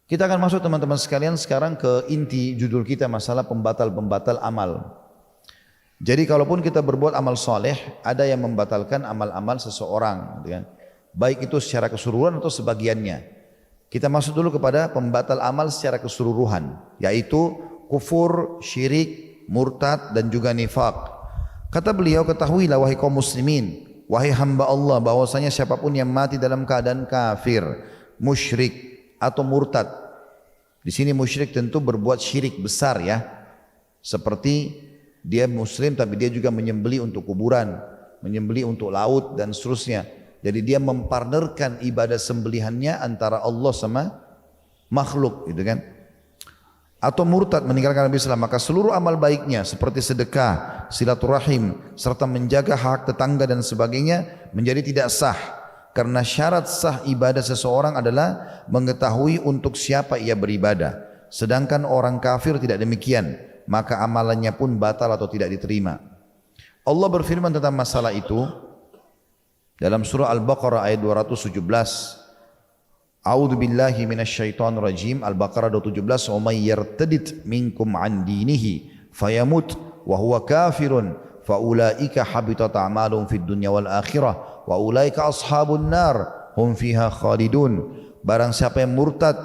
Kita akan masuk teman-teman sekalian sekarang ke inti judul kita, masalah pembatal-pembatal amal. Jadi kalaupun kita berbuat amal soleh, ada yang membatalkan amal-amal seseorang, gitu kan? Baik itu secara keseluruhan atau sebagiannya. Kita masuk dulu kepada pembatal amal secara keseluruhan, yaitu kufur, syirik, murtad dan juga nifak. Kata beliau, ketahuilah wahai kaum muslimin, wahai hamba Allah, bahwasanya siapapun yang mati dalam keadaan kafir, musyrik atau murtad. Di sini musyrik tentu berbuat syirik besar ya. Seperti dia muslim tapi dia juga menyembelih untuk kuburan, menyembelih untuk laut dan seterusnya. Jadi dia mempartnerkan ibadah sembelihannya antara Allah sama makhluk, gitu kan. Atau murtad meninggalkan Nabi SAW, maka seluruh amal baiknya seperti sedekah, silaturahim, serta menjaga hak tetangga dan sebagainya menjadi tidak sah. Karena syarat sah ibadah seseorang adalah mengetahui untuk siapa ia beribadah. Sedangkan orang kafir tidak demikian, maka amalannya pun batal atau tidak diterima. Allah berfirman tentang masalah itu dalam surah Al-Baqarah ayat 217. A'udzu billahi minasyaitonir rajim. Al-Baqarah 217. "Wa may yartadid minkum 'an dinihi fayamut wa huwa kafirun fa ulaika habitat a'maluhum fid dunya wal akhirah wa ulaika ashabun nar hum fiha khalidun." Barang siapa yang murtad,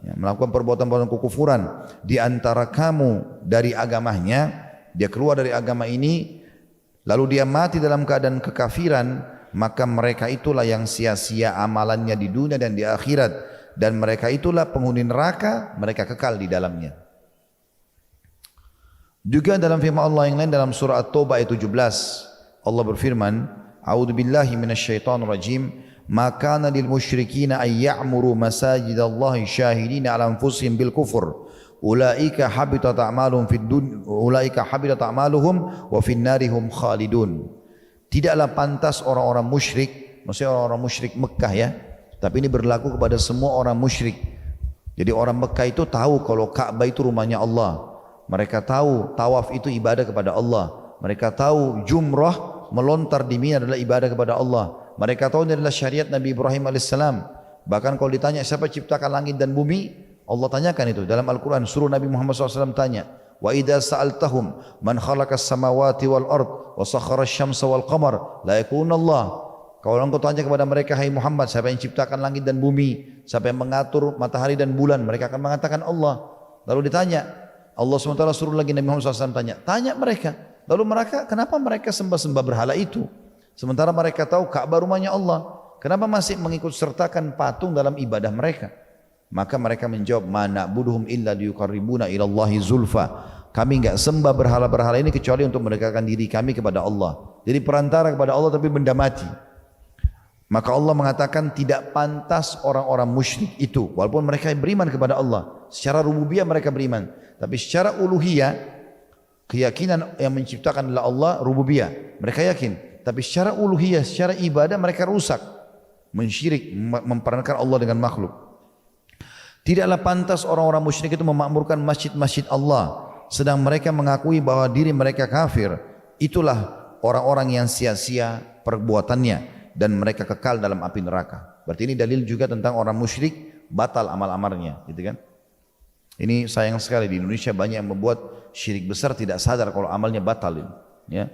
ya, melakukan perbuatan-perbuatan kekufuran di antara kamu dari agamanya, dia keluar dari agama ini lalu dia mati dalam keadaan kekafiran, maka mereka itulah yang sia-sia amalannya di dunia dan di akhirat, dan mereka itulah penghuni neraka, mereka kekal di dalamnya. Juga dalam firman Allah yang lain dalam surah At-Taubah ayat 17, Allah berfirman, "A'udzu billahi minasyaitonir rajim, ma kana lil musyrikina ay ya'muru masajidallahi syahidina 'ala anfusihim bil kufur. Ulaika habitat a'maluhum fid dunya, ulaika habitat a'maluhum wa fin nari hum khalidun." Tidaklah pantas orang-orang musyrik, maksudnya orang-orang musyrik Mekah ya, tapi ini berlaku kepada semua orang musyrik. Jadi orang Mekah itu tahu kalau Ka'bah itu rumahnya Allah. Mereka tahu tawaf itu ibadah kepada Allah. Mereka tahu jumrah melontar di Mina adalah ibadah kepada Allah. Mereka tahu ini adalah syariat Nabi Ibrahim alaihissalam. Bahkan kalau ditanya siapa ciptakan langit dan bumi, Allah tanyakan itu dalam Al-Quran. Suruh Nabi Muhammad SAW tanya, "Wa idza sa'altahum man khalaqas samawati wal ard wa sakhara asy-syamsa wal qamar la yakuna Allah." Kalau engkau tanya kepada mereka, hai Muhammad, siapa yang ciptakan langit dan bumi, siapa yang mengatur matahari dan bulan, mereka akan mengatakan Allah. Lalu ditanya, Allah SWT suruh lagi Nabi Muhammad SAW tanya mereka. Lalu mereka, kenapa mereka sembah-sembah berhala itu? Sementara mereka tahu Ka'bah rumahnya Allah. Kenapa masih mengikut sertakan patung dalam ibadah mereka? Maka mereka menjawab, "Ma na'buduhum illa liyuqarribuna ilallahi zulfa." Kami enggak sembah berhala-berhala ini kecuali untuk mendekatkan diri kami kepada Allah. Jadi perantara kepada Allah tapi benda mati. Maka Allah mengatakan tidak pantas orang-orang musyrik itu, walaupun mereka beriman kepada Allah. Secara rububiyah mereka beriman, tapi secara uluhiyah, keyakinan yang menciptakan adalah Allah, rububiyah. Mereka yakin, tapi secara uluhiyah, secara ibadah mereka rusak, mensyirik, memperankan Allah dengan makhluk. Tidaklah pantas orang-orang musyrik itu memakmurkan masjid-masjid Allah, sedang mereka mengakui bahwa diri mereka kafir. Itulah orang-orang yang sia-sia perbuatannya dan mereka kekal dalam api neraka. Berarti ini dalil juga tentang orang musyrik batal amal-amalnya, gitu kan? Ini sayang sekali di Indonesia banyak yang membuat syirik besar tidak sadar kalau amalnya batal ini, ya.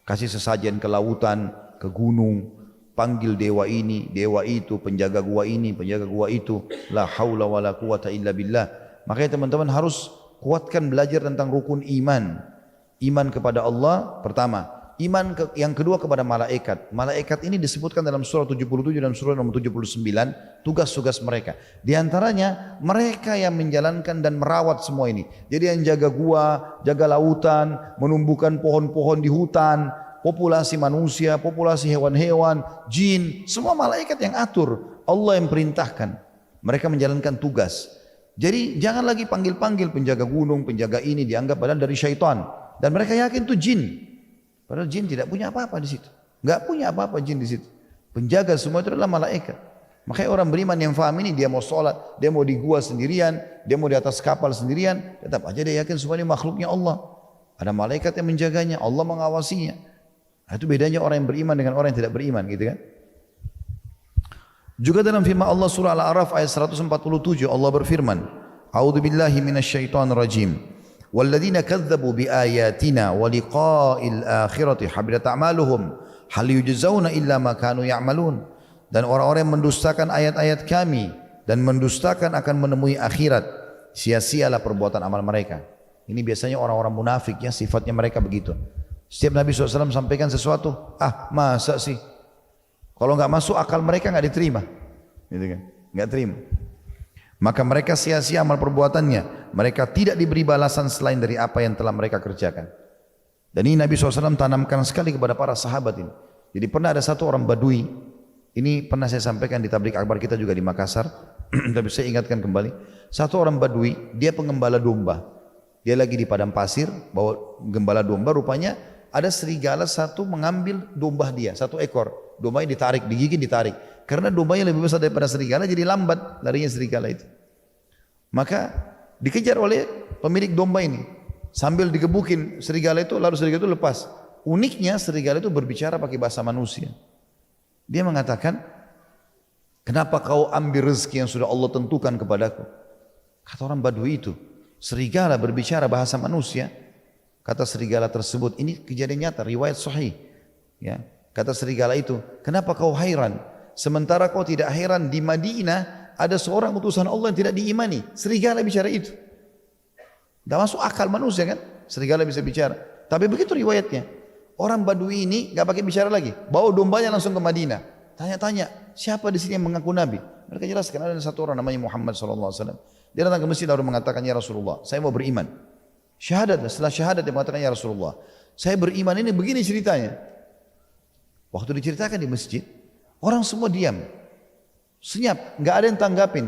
Kasih sesajen ke lautan, ke gunung, panggil dewa ini, dewa itu, penjaga gua ini, penjaga gua itu. La haula wala quwata illa billah. Makanya teman-teman harus kuatkan belajar tentang rukun iman. Iman kepada Allah pertama, yang kedua kepada malaikat. Malaikat ini disebutkan dalam surah 77 dan surah nomor 79 tugas-tugas mereka. Di antaranya mereka yang menjalankan dan merawat semua ini. Jadi yang jaga gua, jaga lautan, menumbuhkan pohon-pohon di hutan, populasi manusia, populasi hewan-hewan, jin, semua malaikat yang atur. Allah yang perintahkan. Mereka menjalankan tugas. Jadi jangan lagi panggil-panggil penjaga gunung, penjaga ini, dianggap padahal dari syaitan. Dan mereka yakin itu jin. Padahal jin tidak punya apa-apa di situ. Enggak punya apa-apa jin di situ. Penjaga semua itu adalah malaikat. Makanya orang beriman yang faham ini, dia mau sholat, dia mau di gua sendirian, dia mau di atas kapal sendirian, tetap aja dia yakin semua ini makhluknya Allah. Ada malaikat yang menjaganya, Allah mengawasinya. Nah, itu bedanya orang yang beriman dengan orang yang tidak beriman, gitu kan? Juga dalam firman Allah surah Al-A'raf ayat 147 Allah berfirman, A'udzu billahi minasyaitonir rajim. Walladzina kadzdzabu biayatina wa liqa'il akhirati habitat a'maluhum hal yujzauna illa ma kanu ya'malun. Dan orang-orang yang mendustakan ayat-ayat kami dan mendustakan akan menemui akhirat, sia-sialah perbuatan amal mereka. Ini biasanya orang-orang munafik ya, sifatnya mereka begitu. Setiap Nabi SAW sampaikan sesuatu, masa sih? Kalau nggak masuk akal mereka nggak diterima, gitu kan? Nggak terima. Maka mereka sia-sia amal perbuatannya. Mereka tidak diberi balasan selain dari apa yang telah mereka kerjakan. Dan ini Nabi SAW tanamkan sekali kepada para sahabat ini. Jadi pernah ada satu orang Badui. Ini pernah saya sampaikan di tablik akbar kita juga di Makassar. Tapi saya ingatkan kembali. Satu orang Badui, dia pengembala domba. Dia lagi di padang pasir, bawa gembala domba. Rupanya ada serigala satu mengambil domba dia, satu ekor. Dombanya ditarik, digigit ditarik. Karena dombanya lebih besar daripada serigala, jadi lambat larinya serigala itu. Maka dikejar oleh pemilik domba ini. Sambil digebukin serigala itu, lalu serigala itu lepas. Uniknya serigala itu berbicara pakai bahasa manusia. Dia mengatakan, kenapa kau ambil rezeki yang sudah Allah tentukan kepadaku? Kata orang Badui itu, serigala berbicara bahasa manusia. Kata serigala tersebut, ini kejadian nyata, riwayat sahih. Ya. Kata serigala itu, kenapa kau heran? Sementara kau tidak heran di Madinah ada seorang utusan Allah yang tidak diimani. Serigala bicara itu. Tidak masuk akal manusia kan? Serigala bisa bicara. Tapi begitu riwayatnya. Orang Badui ini nggak pakai bicara lagi. Bawa dombanya langsung ke Madinah. Tanya-tanya, siapa di sini yang mengaku Nabi? Mereka jelaskan ada satu orang namanya Muhammad SAW. Dia datang ke masjid lalu mengatakan, ya Rasulullah, saya mau beriman. Syahadat, setelah syahadat dia mengatakan, ya Rasulullah, saya beriman ini begini ceritanya. Waktu diceritakan di masjid, orang semua diam, senyap, nggak ada yang tanggapin,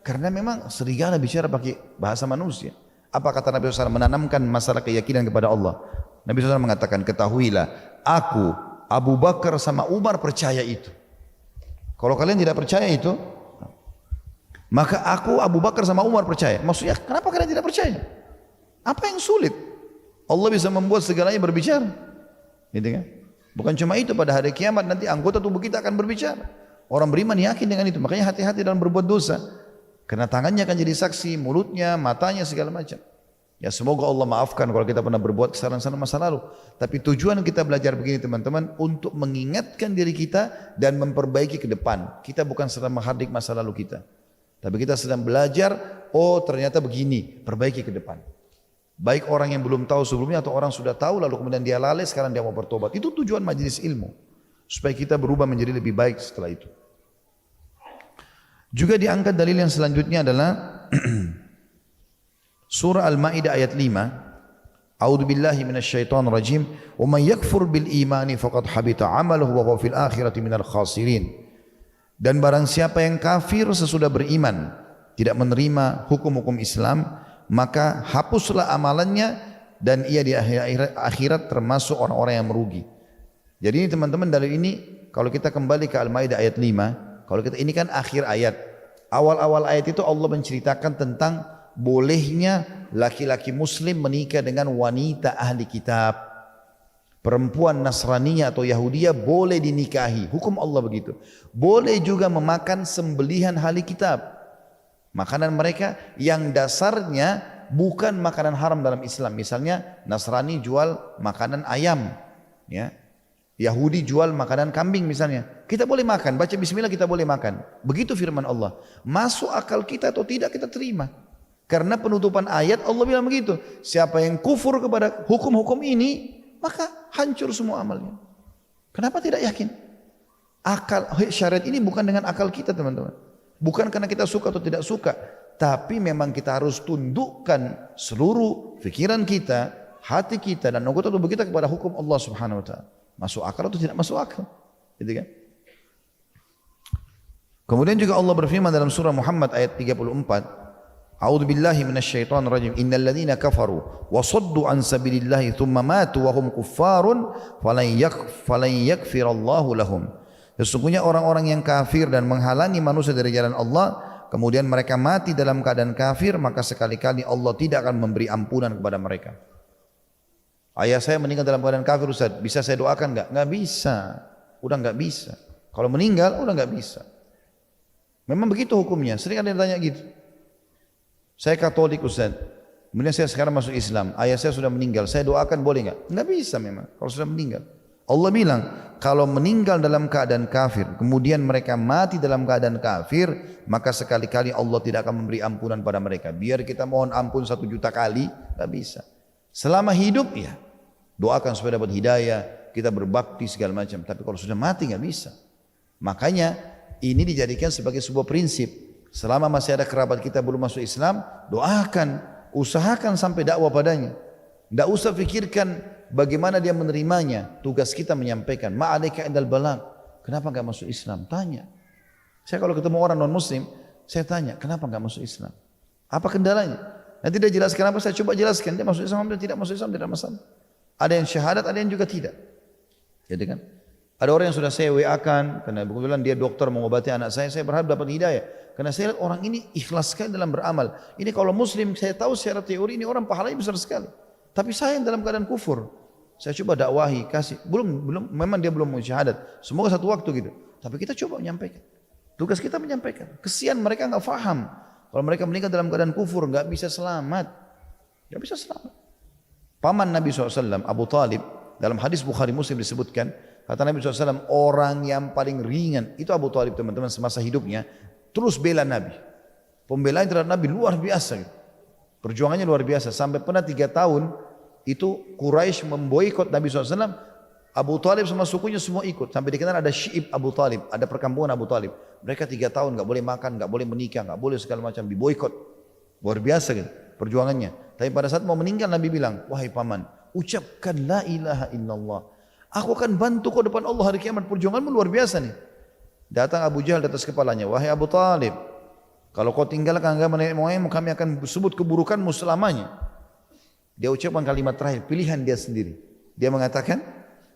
karena memang serigala bicara pakai bahasa manusia. Apa kata Nabi SAW? Menanamkan masalah keyakinan kepada Allah. Nabi SAW mengatakan, ketahuilah, aku, Abu Bakar sama Umar percaya itu. Kalau kalian tidak percaya itu, maka aku, Abu Bakar sama Umar percaya. Maksudnya, kenapa kalian tidak percaya? Apa yang sulit? Allah bisa membuat segalanya berbicara, gitu kan? Bukan cuma itu, pada hari kiamat nanti anggota tubuh kita akan berbicara. Orang beriman yakin dengan itu, makanya hati-hati dalam berbuat dosa. Karena tangannya akan jadi saksi, mulutnya, matanya, segala macam. Ya semoga Allah maafkan kalau kita pernah berbuat kesalahan-kesalahan masa lalu. Tapi tujuan kita belajar begini teman-teman, untuk mengingatkan diri kita dan memperbaiki ke depan. Kita bukan sedang menghardik masa lalu kita. Tapi kita sedang belajar, oh ternyata begini, perbaiki ke depan. Baik orang yang belum tahu sebelumnya atau orang sudah tahu lalu kemudian dia lalai, sekarang dia mau bertobat. Itu tujuan majelis ilmu, supaya kita berubah menjadi lebih baik setelah itu. Juga diangkat dalil yang selanjutnya adalah surah Al-Maidah ayat 5. A'udzu billahi minasyaitonir rajim. Wa may yakfur bil imani faqad habita 'amaluhu wa huwa fil akhirati minal khasirin. Dan barang siapa yang kafir sesudah beriman, tidak menerima hukum-hukum Islam, maka hapuslah amalannya dan ia di akhirat termasuk orang-orang yang merugi. Jadi ini teman-teman, dalil ini kalau kita kembali ke Al-Maidah ayat 5, kalau kita ini kan akhir ayat. Awal-awal ayat itu Allah menceritakan tentang bolehnya laki-laki muslim menikah dengan wanita ahli kitab. Perempuan Nasraniyah atau Yahudiyah boleh dinikahi, hukum Allah begitu. Boleh juga memakan sembelihan ahli kitab. Makanan mereka yang dasarnya bukan makanan haram dalam Islam. Misalnya Nasrani jual makanan ayam, ya. Yahudi jual makanan kambing misalnya. Kita boleh makan, baca bismillah kita boleh makan. Begitu firman Allah. Masuk akal kita atau tidak kita terima. Karena penutupan ayat Allah bilang begitu. Siapa yang kufur kepada hukum-hukum ini, maka hancur semua amalnya. Kenapa tidak yakin? Akal syariat ini bukan dengan akal kita teman-teman. Bukan karena kita suka atau tidak suka, tapi memang kita harus tundukkan seluruh pikiran kita, hati kita dan anggota tubuh kita kepada hukum Allah Subhanahu wa taala. Masuk akal atau tidak masuk akal? Gitu kan? Kemudian juga Allah berfirman dalam surah Muhammad ayat 34, A'udzu billahi minasyaitonir rajim. Innal ladzina kafaru wa saddu an sabilillahi tsumma matu wa hum kuffarun falan yaghfirallahu lahum. Sesungguhnya orang-orang yang kafir dan menghalangi manusia dari jalan Allah, kemudian mereka mati dalam keadaan kafir, maka sekali-kali Allah tidak akan memberi ampunan kepada mereka. Ayah saya meninggal dalam keadaan kafir, Ustaz, bisa saya doakan enggak? Enggak bisa. Udah enggak bisa. Kalau meninggal udah enggak bisa. Memang begitu hukumnya. Sering ada yang tanya gitu. Saya Katolik Ustaz. Kemudian saya sekarang masuk Islam. Ayah saya sudah meninggal. Saya doakan boleh nggak? Nggak bisa memang. Kalau sudah meninggal. Allah bilang, kalau meninggal dalam keadaan kafir, kemudian mereka mati dalam keadaan kafir, maka sekali-kali Allah tidak akan memberi ampunan pada mereka. Biar kita mohon ampun 1.000.000 kali, nggak bisa. Selama hidup, ya doakan supaya dapat hidayah, kita berbakti segala macam. Tapi kalau sudah mati nggak bisa. Makanya ini dijadikan sebagai sebuah prinsip. Selama masih ada kerabat kita belum masuk Islam, doakan, usahakan sampai dakwah padanya. Tidak usah pikirkan bagaimana dia menerimanya. Tugas kita menyampaikan. Ma'alaika indal balag. Kenapa enggak masuk Islam? Tanya. Saya kalau ketemu orang non muslim, saya tanya, kenapa enggak masuk Islam? Apa kendalanya? Nanti dia jelaskan apa, saya coba jelaskan. Dia masuk Islam, dia tidak masuk Islam, tidak masalah. Ada yang syahadat, ada yang juga tidak. Jadi kan? Ada orang yang sudah saya WA-kan, karena kebetulan dia dokter mengobati anak saya berharap dapat hidayah. Karena saya lihat orang ini ikhlas sekali dalam beramal. Ini kalau muslim, saya tahu secara teori ini orang pahalanya besar sekali. Tapi saya dalam keadaan kufur. Saya coba dakwahi, kasih. Memang dia belum mau syahadat. Semoga satu waktu gitu. Tapi kita coba menyampaikan. Tugas kita menyampaikan. Kesian mereka enggak faham. Kalau mereka meninggal dalam keadaan kufur, enggak bisa selamat. Enggak bisa selamat. Paman Nabi SAW, Abu Talib, dalam hadis Bukhari Muslim disebutkan, kata Nabi SAW, orang yang paling ringan, itu Abu Talib teman-teman semasa hidupnya, terus bela Nabi. Pembelaan terhadap Nabi luar biasa. Perjuangannya luar biasa. Sampai pernah 3 tahun, itu Quraisy memboikot Nabi SAW. Abu Talib sama sukunya semua ikut. Sampai dikenal ada Syi'ib Abu Talib, ada perkampungan Abu Talib. Mereka 3 tahun nggak boleh makan, nggak boleh menikah, nggak boleh segala macam, diboikot. Luar biasa gitu perjuangannya. Tapi pada saat mau meninggal Nabi bilang, wahai paman, ucapkan la ilaha illallah. Aku akan bantu kau depan Allah hari kiamat. Perjuanganmu luar biasa nih. Datang Abu Jahal di atas kepalanya, wahai Abu Talib, kalau kau tinggalkan agama nenek moyangmu, kami akan sebut keburukanmu selamanya. Dia ucapkan kalimat terakhir, pilihan dia sendiri. Dia mengatakan,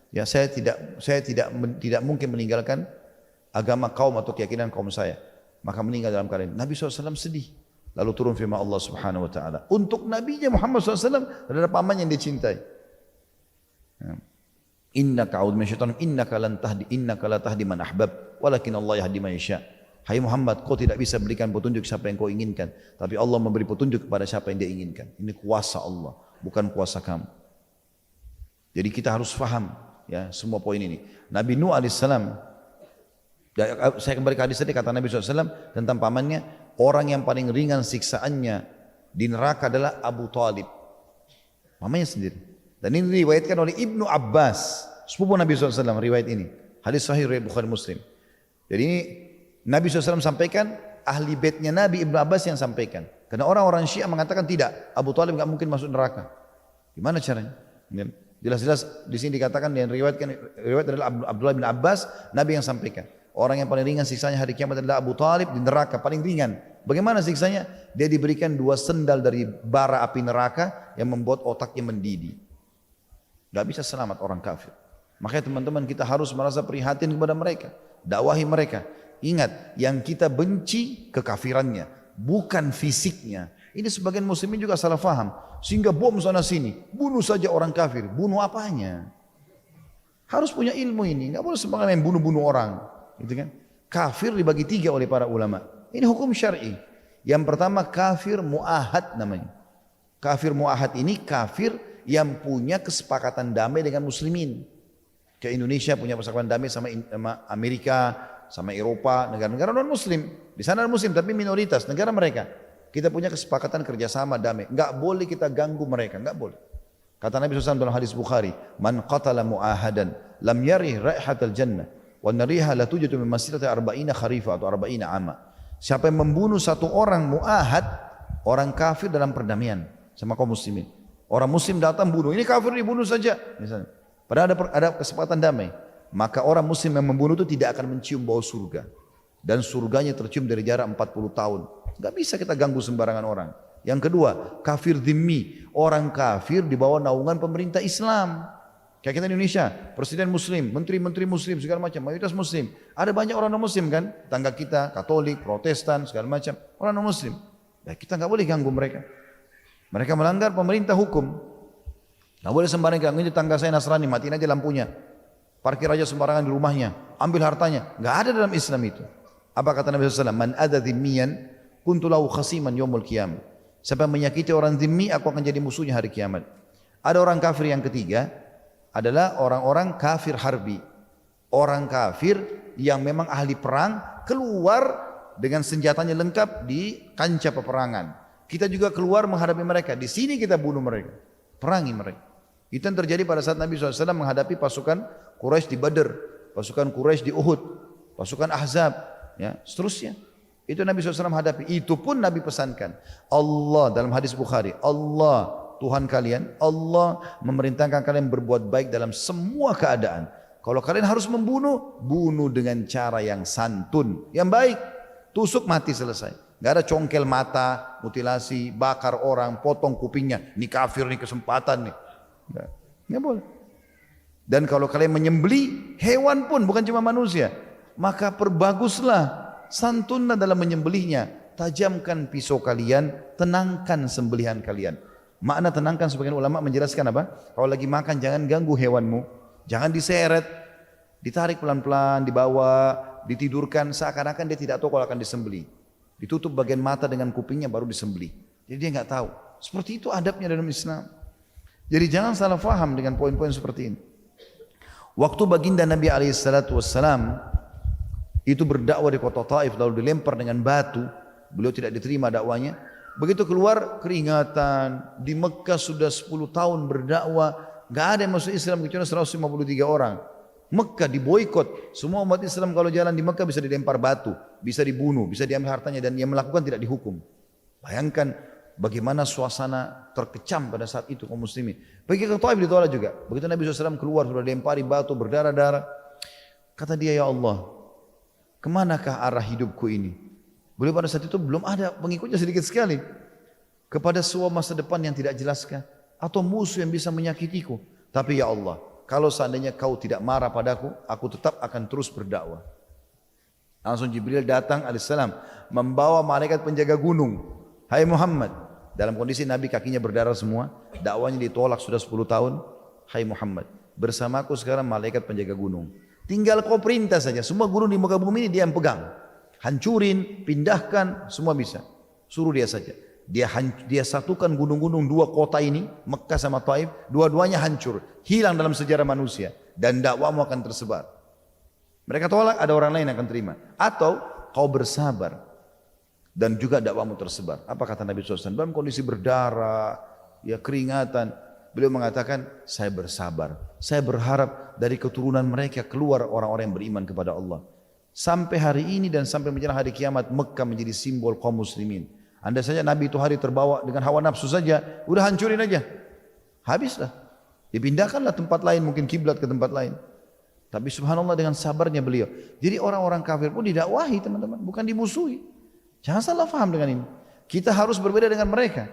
ya saya tidak mungkin meninggalkan agama kaum atau keyakinan kaum saya. Maka meninggal dalam keadaan. Nabi SAW sedih. Lalu turun firman Allah Subhanahu Wa Taala untuk Nabi Muhammad SAW adalah paman yang dicintai. Innaka a'udzu minasyaitonir rajim, innaka la tahdi man ahbab, walakin Allah yahdi man yasha. Hai Muhammad, kau tidak bisa berikan petunjuk siapa yang kau inginkan, tapi Allah memberi petunjuk kepada siapa yang dia inginkan. Ini kuasa Allah, bukan kuasa kamu. Jadi kita harus faham ya semua poin ini. Nabi Nuh alaihissalam, saya kembali ke hadis tadi, kata Nabi SAW tentang pamannya, orang yang paling ringan siksaannya di neraka adalah Abu Talib, pamannya sendiri. Dan ini diriwayatkan oleh Ibnu Abbas, sepupu Nabi SAW, riwayat ini. Hadis sahih riwayat Bukhari Muslim. Jadi ini Nabi SAW sampaikan, ahli baitnya Nabi Ibnu Abbas yang sampaikan. Karena orang-orang Syiah mengatakan tidak, Abu Talib enggak mungkin masuk neraka. Gimana caranya? Jelas-jelas di sini dikatakan yang riwayat adalah Abdullah bin Abbas, Nabi yang sampaikan. Orang yang paling ringan siksanya hari kiamat adalah Abu Talib di neraka, paling ringan. Bagaimana siksanya? Dia diberikan 2 sendal dari bara api neraka yang membuat otaknya mendidih. Gak bisa selamat orang kafir. Makanya teman-teman kita harus merasa prihatin kepada mereka. Dakwahi mereka. Ingat, yang kita benci kekafirannya, bukan fisiknya. Ini sebagian muslimin juga salah faham. Sehingga bom sana sini, bunuh saja orang kafir. Bunuh apanya? Harus punya ilmu ini. Gak boleh sembarangan main bunuh-bunuh orang. Gitu kan? Kafir dibagi 3 oleh para ulama. Ini hukum syar'i. Yang pertama kafir mu'ahad namanya. Kafir mu'ahad ini kafir yang punya kesepakatan damai dengan muslimin. Kayak Indonesia punya kesepakatan damai sama Amerika, sama Eropa, negara-negara non muslim. Di sana ada muslim tapi minoritas, negara mereka. Kita punya kesepakatan kerjasama damai. Enggak boleh kita ganggu mereka, enggak boleh. Kata Nabi SAW dalam hadis Bukhari, man qatala mu'ahadan lam yarih raihatal jannah wa nariha la tujadu min masirati arba'ina kharifa atau arba'ina ama. Siapa yang membunuh satu orang mu'ahad, orang kafir dalam perdamaian sama kaum muslimin. Orang muslim datang bunuh, ini kafir dibunuh saja misalnya. Padahal ada kesempatan damai. Maka orang muslim yang membunuh itu tidak akan mencium bau surga. Dan surganya tercium dari jarak 40 tahun. Gak bisa kita ganggu sembarangan orang. Yang kedua, kafir dhimmi. Orang kafir di bawah naungan pemerintah Islam. Kayak kita Indonesia, presiden muslim, menteri-menteri muslim, segala macam, mayoritas muslim. Ada banyak orang non-muslim kan? Tangga kita, Katolik, Protestan, segala macam. Orang non-muslim. Ya, kita gak boleh ganggu mereka. Mereka melanggar pemerintah hukum. Gak boleh sembarangan ganggu, ini tangga saya Nasrani, matiin aja lampunya. Parkir aja sembarangan di rumahnya, ambil hartanya. Gak ada dalam Islam itu. Apa kata Nabi SAW? Man adza dhimmiyan kuntu lahu khasiman yaumul qiyamah. Siapa yang menyakiti orang zimmi, aku akan jadi musuhnya hari kiamat. Ada orang kafir yang ketiga adalah orang-orang kafir harbi. Orang kafir yang memang ahli perang keluar dengan senjatanya lengkap di kancah peperangan. Kita juga keluar menghadapi mereka. Di sini kita bunuh mereka, perangi mereka. Itu yang terjadi pada saat Nabi SAW menghadapi pasukan Quraisy di Badr, pasukan Quraisy di Uhud, pasukan Ahzab, ya, seterusnya. Itu Nabi SAW hadapi. Itu pun Nabi pesankan. Allah dalam hadis Bukhari, Allah Tuhan kalian, Allah memerintahkan kalian berbuat baik dalam semua keadaan. Kalau kalian harus membunuh, bunuh dengan cara yang santun, yang baik. Tusuk mati selesai. Gak ada congkel mata, mutilasi, bakar orang, potong kupingnya. Ini kafir, ini kesempatan nih. Nggak boleh. Dan kalau kalian menyembeli hewan pun, bukan cuma manusia, maka perbaguslah, santunlah dalam menyembelihnya. Tajamkan pisau kalian, tenangkan sembelihan kalian. Makna tenangkan sebagian ulama menjelaskan apa? Kalau lagi makan jangan ganggu hewanmu, jangan diseret, ditarik pelan-pelan, dibawa, ditidurkan seakan-akan dia tidak tahu kalau akan disembelih. Ditutup bagian mata dengan kupingnya baru disembelih. Jadi dia nggak tahu. Seperti itu adabnya dalam Islam. Jadi jangan salah faham dengan poin-poin seperti ini. Waktu baginda Nabi SAW itu berdakwah di kota Taif lalu dilempar dengan batu, beliau tidak diterima dakwanya. Begitu keluar keringatan, di Mekah sudah 10 tahun berdakwah, gak ada yang masuk Islam kecuali 153 orang. Mekah diboikot, semua umat Islam kalau jalan di Mekah bisa dilempar batu, bisa dibunuh, bisa diambil hartanya dan yang melakukan tidak dihukum. Bayangkan bagaimana suasana terkecam pada saat itu kaum muslimin. Begitu ke Taif ditolak juga. Begitu Nabi SAW keluar sudah dilempari batu berdarah-darah. Kata dia, ya Allah, kemanakah arah hidupku ini? Beliau pada saat itu belum ada pengikutnya sedikit sekali. Kepada sebuah masa depan yang tidak jelaskan. Atau musuh yang bisa menyakitiku. Tapi ya Allah, kalau seandainya kau tidak marah padaku, aku tetap akan terus berdakwah. Langsung Jibril datang alaihissalam membawa malaikat penjaga gunung. Hai Muhammad, dalam kondisi Nabi kakinya berdarah semua, dakwanya ditolak sudah 10 tahun. Hai Muhammad, bersamaku sekarang malaikat penjaga gunung. Tinggal kau perintah saja, semua gunung di muka bumi ini dia yang pegang. Hancurin, pindahkan, semua bisa. Suruh dia saja. Dia satukan gunung-gunung dua kota ini, Mekah sama Taif, dua-duanya hancur, hilang dalam sejarah manusia, dan dakwahmu akan tersebar. Mereka tolak, ada orang lain yang akan terima. Atau kau bersabar dan juga dakwahmu tersebar. Apa kata Nabi SAW? Dalam kondisi berdarah, ya keringatan, beliau mengatakan, saya bersabar. Saya berharap dari keturunan mereka keluar orang-orang yang beriman kepada Allah. Sampai hari ini dan sampai menjelang hari kiamat, Mekah menjadi simbol kaum muslimin. Andai saja Nabi itu hari terbawa dengan hawa nafsu saja, udah hancurin aja, habislah. Dipindahkanlah tempat lain, mungkin kiblat ke tempat lain. Tapi subhanallah dengan sabarnya beliau. Jadi orang-orang kafir pun didakwahi teman-teman, bukan dimusuhi. Jangan salah faham dengan ini. Kita harus berbeda dengan mereka.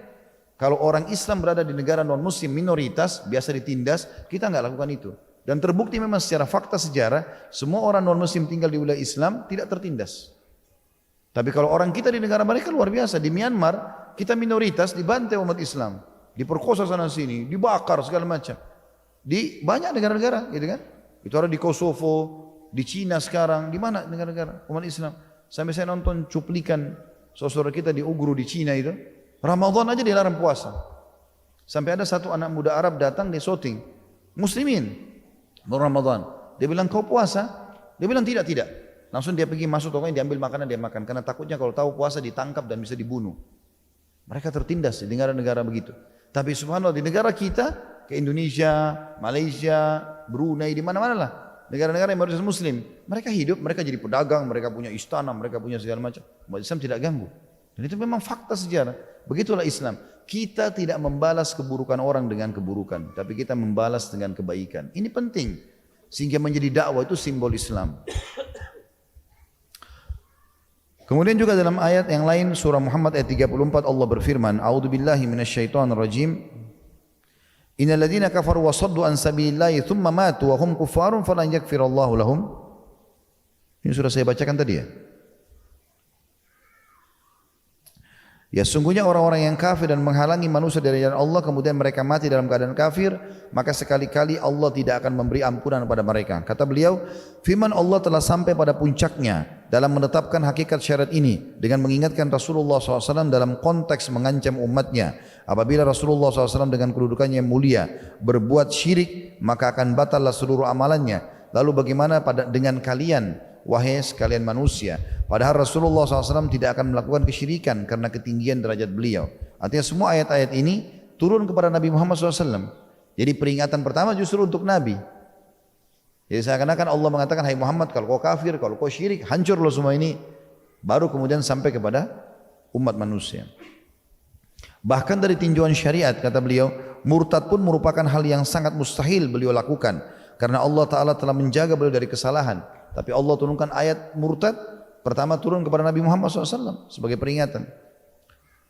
Kalau orang Islam berada di negara non muslim minoritas, biasa ditindas, kita nggak lakukan itu. Dan terbukti memang secara fakta sejarah, semua orang non muslim tinggal di wilayah Islam tidak tertindas. Tapi kalau orang kita di negara mereka luar biasa. Di Myanmar kita minoritas dibantai umat Islam, diperkosa sana sini, dibakar segala macam. Di banyak negara-negara, gitu kan? Itu ada di Kosovo, di Cina sekarang, di mana negara-negara umat Islam. Sampai saya nonton cuplikan saudara kita di Uguru di Cina itu, Ramadan aja dilarang puasa. Sampai ada satu anak muda Arab datang di shooting, muslimin, Ramadan. Dia bilang kau puasa? Dia bilang tidak. Langsung dia pergi masuk tokonya, diambil makanan, dia makan. Karena takutnya kalau tahu puasa ditangkap dan bisa dibunuh. Mereka tertindas di negara-negara begitu. Tapi subhanallah di negara kita, ke Indonesia, Malaysia, Brunei, di mana-mana lah. Negara-negara yang mayoritas muslim. Mereka hidup, mereka jadi pedagang, mereka punya istana, mereka punya segala macam. Umat Islam tidak ganggu. Dan itu memang fakta sejarah. Begitulah Islam. Kita tidak membalas keburukan orang dengan keburukan, tapi kita membalas dengan kebaikan. Ini penting. Sehingga menjadi dakwah itu simbol Islam. Kemudian juga dalam ayat yang lain surah Muhammad ayat 34 Allah berfirman, A'udzubillahi minasyaitonirrajim. Innal ladzina kafaru wa saddu an sabilillahi tsumma matu wa hum kuffarun falan yaghfirallahu lahum. Ini sudah saya bacakan tadi ya. Ya sungguhnya orang-orang yang kafir dan menghalangi manusia dari jalan Allah kemudian mereka mati dalam keadaan kafir, maka sekali-kali Allah tidak akan memberi ampunan kepada mereka. Kata beliau, firman Allah telah sampai pada puncaknya dalam menetapkan hakikat syariat ini dengan mengingatkan Rasulullah SAW dalam konteks mengancam umatnya. Apabila Rasulullah SAW dengan kedudukannya yang mulia berbuat syirik, maka akan batallah seluruh amalannya. Lalu bagaimana dengan kalian, wahai sekalian manusia? Padahal Rasulullah SAW tidak akan melakukan kesyirikan karena ketinggian derajat beliau. Artinya semua ayat-ayat ini turun kepada Nabi Muhammad SAW. Jadi peringatan pertama justru untuk Nabi. Jadi seakan-akan Allah mengatakan, hai Muhammad, kalau kau kafir, kalau kau syirik, hancur loh semua ini. Baru kemudian sampai kepada umat manusia. Bahkan dari tinjauan syariat, kata beliau, murtad pun merupakan hal yang sangat mustahil beliau lakukan. Karena Allah Ta'ala telah menjaga beliau dari kesalahan. Tapi Allah turunkan ayat murtad, pertama turun kepada Nabi Muhammad SAW sebagai peringatan.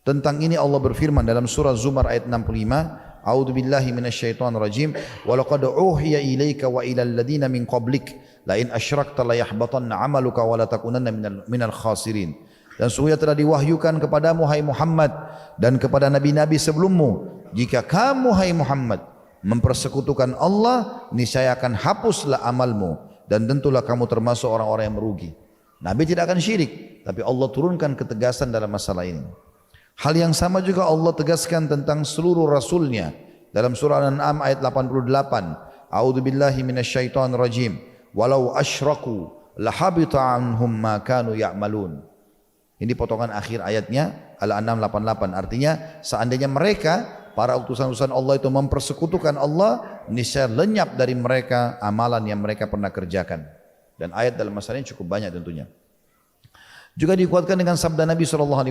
Tentang ini Allah berfirman dalam surah Zumar ayat 65, A'udzu billahi minasyaitonir rajim, wa laqad uhiya ilaika wa ilal ladina min qablik la in asyrakta la yahbatanna 'amaluka wa la takunanna minal khasirin. Dan sungguh telah diwahyukan kepadamu hai Muhammad dan kepada nabi-nabi sebelummu, jika kamu hai Muhammad mempersekutukan Allah, niscaya akan hapuslah amalmu dan tentulah kamu termasuk orang-orang yang merugi. Nabi tidak akan syirik, tapi Allah turunkan ketegasan dalam masalah ini. Hal yang sama juga Allah tegaskan tentang seluruh rasulnya dalam surah Al-An'am ayat 88. A'udzu billahi minasyaitonir rajim. Walau asyraku lahabita anhum ma kanu ya'malun. Ini potongan akhir ayatnya Al-An'am 88. Artinya seandainya mereka para utusan-utusan Allah itu mempersekutukan Allah, niscaya lenyap dari mereka amalan yang mereka pernah kerjakan. Dan ayat dalam masalah ini cukup banyak tentunya. Juga dikuatkan dengan sabda Nabi SAW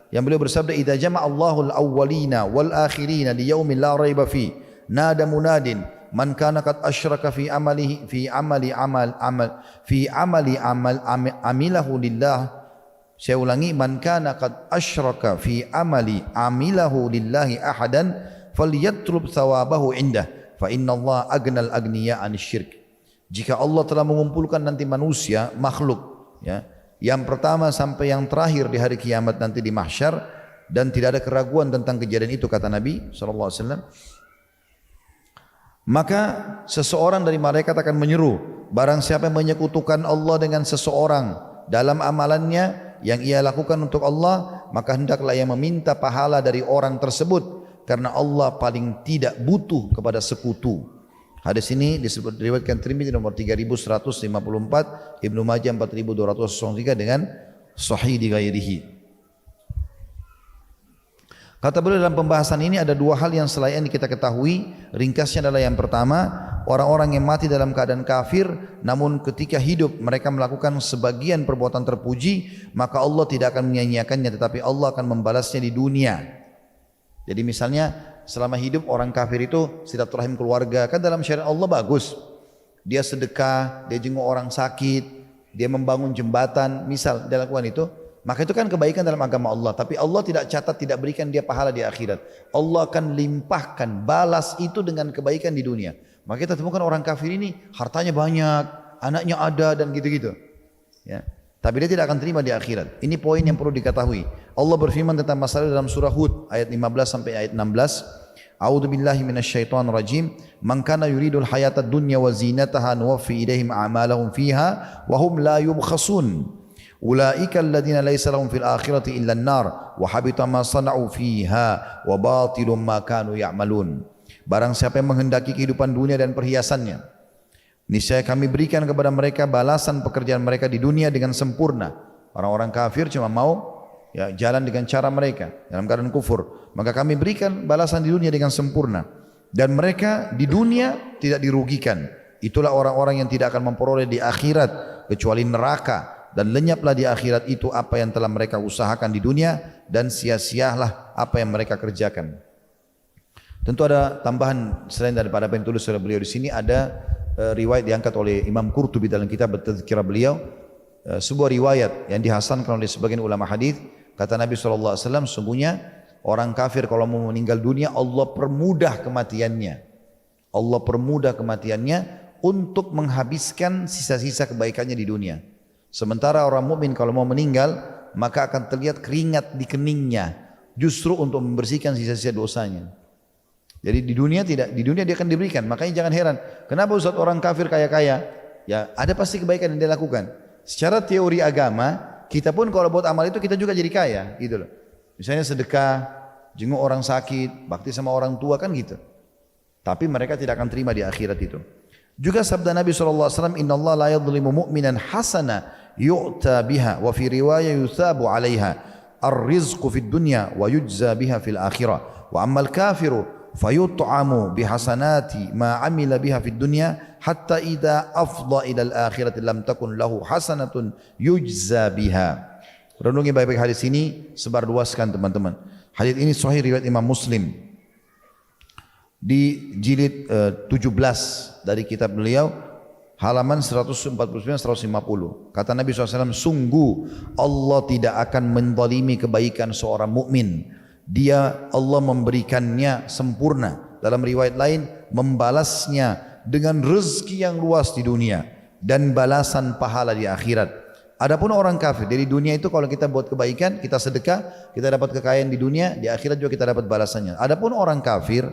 yang beliau bersabda, idza jama'a Allahul awwalina wal akhirina li yaumin la raiba fi nada munadin man kana qad asyraka fi amalihi amilahu lillah. Saya ulangi, man kana qad asyraka fi amali amilahu lillahi ahadan falyatrub thawabahu indah fa innallaha agnal agniya anisyirk. Jika Allah telah mengumpulkan nanti manusia, makhluk, ya, yang pertama sampai yang terakhir di hari kiamat nanti di mahsyar, dan tidak ada keraguan tentang kejadian itu, kata Nabi SAW, maka seseorang dari malaikat akan menyeru, barang siapa yang menyekutukan Allah dengan seseorang dalam amalannya yang ia lakukan untuk Allah, maka hendaklah ia meminta pahala dari orang tersebut, karena Allah paling tidak butuh kepada sekutu. Hadis ini disebut diriwayatkan Tirmidzi nomor 3154, Ibnu Majah 4203 dengan sahih di ghairihi. Kata beliau dalam pembahasan ini ada dua hal yang selain kita ketahui. Ringkasnya adalah yang pertama, orang-orang yang mati dalam keadaan kafir namun ketika hidup mereka melakukan sebagian perbuatan terpuji, maka Allah tidak akan menyia-nyiakannya, tetapi Allah akan membalasnya di dunia. Jadi misalnya selama hidup orang kafir itu silaturahim keluarga, kan dalam syariat Allah bagus. Dia sedekah, dia jenguk orang sakit, dia membangun jembatan, misal dia lakukan itu, maka itu kan kebaikan dalam agama Allah. Tapi Allah tidak catat, tidak berikan dia pahala di akhirat. Allah akan limpahkan balas itu dengan kebaikan di dunia. Maka kita temukan orang kafir ini hartanya banyak, anaknya ada dan gitu-gitu. Ya. Tapi dia tidak akan terima di akhirat. Ini poin yang perlu diketahui. Allah berfirman tentang masalah dalam surah Hud ayat 15 sampai ayat 16. A'udzu billahi minasyaitonir rajim. Man kana yuridul hayatad dunya wa zinataha nuwaffi ilaihim a'malahum fiha wa hum la yubkhasun. Ulaika alladziina laysa lahum fil akhirati illa an-nar wa habita ma sana'u fiha wa batilum ma kanu ya'malun. Barang siapa yang menghendaki kehidupan dunia dan perhiasannya, niscaya kami berikan kepada mereka balasan pekerjaan mereka di dunia dengan sempurna. Orang-orang kafir cuma mau ya jalan dengan cara mereka dalam keadaan kufur, maka kami berikan balasan di dunia dengan sempurna, dan mereka di dunia tidak dirugikan. Itulah orang-orang yang tidak akan memperoleh di akhirat kecuali neraka, dan lenyaplah di akhirat itu apa yang telah mereka usahakan di dunia, dan sia-sialah apa yang mereka kerjakan. Tentu ada tambahan selain daripada apa yang ditulis oleh beliau di sini. Ada riwayat diangkat oleh Imam Qurtubi dalam kitab Tazkirah beliau, sebuah riwayat yang dihasankan oleh sebagian ulama hadis. Kata Nabi SAW, sungguhnya orang kafir kalau mau meninggal dunia, Allah permudah kematiannya. Allah permudah kematiannya untuk menghabiskan sisa-sisa kebaikannya di dunia. Sementara orang mukmin kalau mau meninggal, maka akan terlihat keringat di keningnya, justru untuk membersihkan sisa-sisa dosanya. Jadi di dunia tidak, di dunia dia akan diberikan. Makanya jangan heran, kenapa Ustaz orang kafir kaya-kaya? Ya ada pasti kebaikan yang dia lakukan. Secara teori agama, kita pun kalau buat amal itu kita juga jadi kaya, gitu loh. Misalnya sedekah, jenguk orang sakit, bakti sama orang tua kan gitu. Tapi mereka tidak akan terima di akhirat itu. Juga sabda Nabi SAW, Inna Allah la yadhlimu mu'minan hasana yu'ta biha wa fi riwayah yuthabu alaiha ar-rizqu fid dunya wa yujza biha fil akhirah wa ammal kafiru fayut'amu bihasanati ma amila biha fid dunya hatta idza afdha ila al-akhirati lam takun lahu hasanatun yujza biha. Renungi baik-baik hadis ini, sebarluaskan teman-teman. Hadis ini sahih riwayat Imam Muslim di jilid 17 dari kitab beliau, halaman 149-150. Kata Nabi SAW, sungguh Allah tidak akan menzalimi kebaikan seorang mukmin. Dia, Allah memberikannya sempurna. Dalam riwayat lain, membalasnya dengan rezeki yang luas di dunia dan balasan pahala di akhirat. Adapun orang kafir, dari dunia itu kalau kita buat kebaikan, kita sedekah, kita dapat kekayaan di dunia, di akhirat juga kita dapat balasannya. Adapun orang kafir,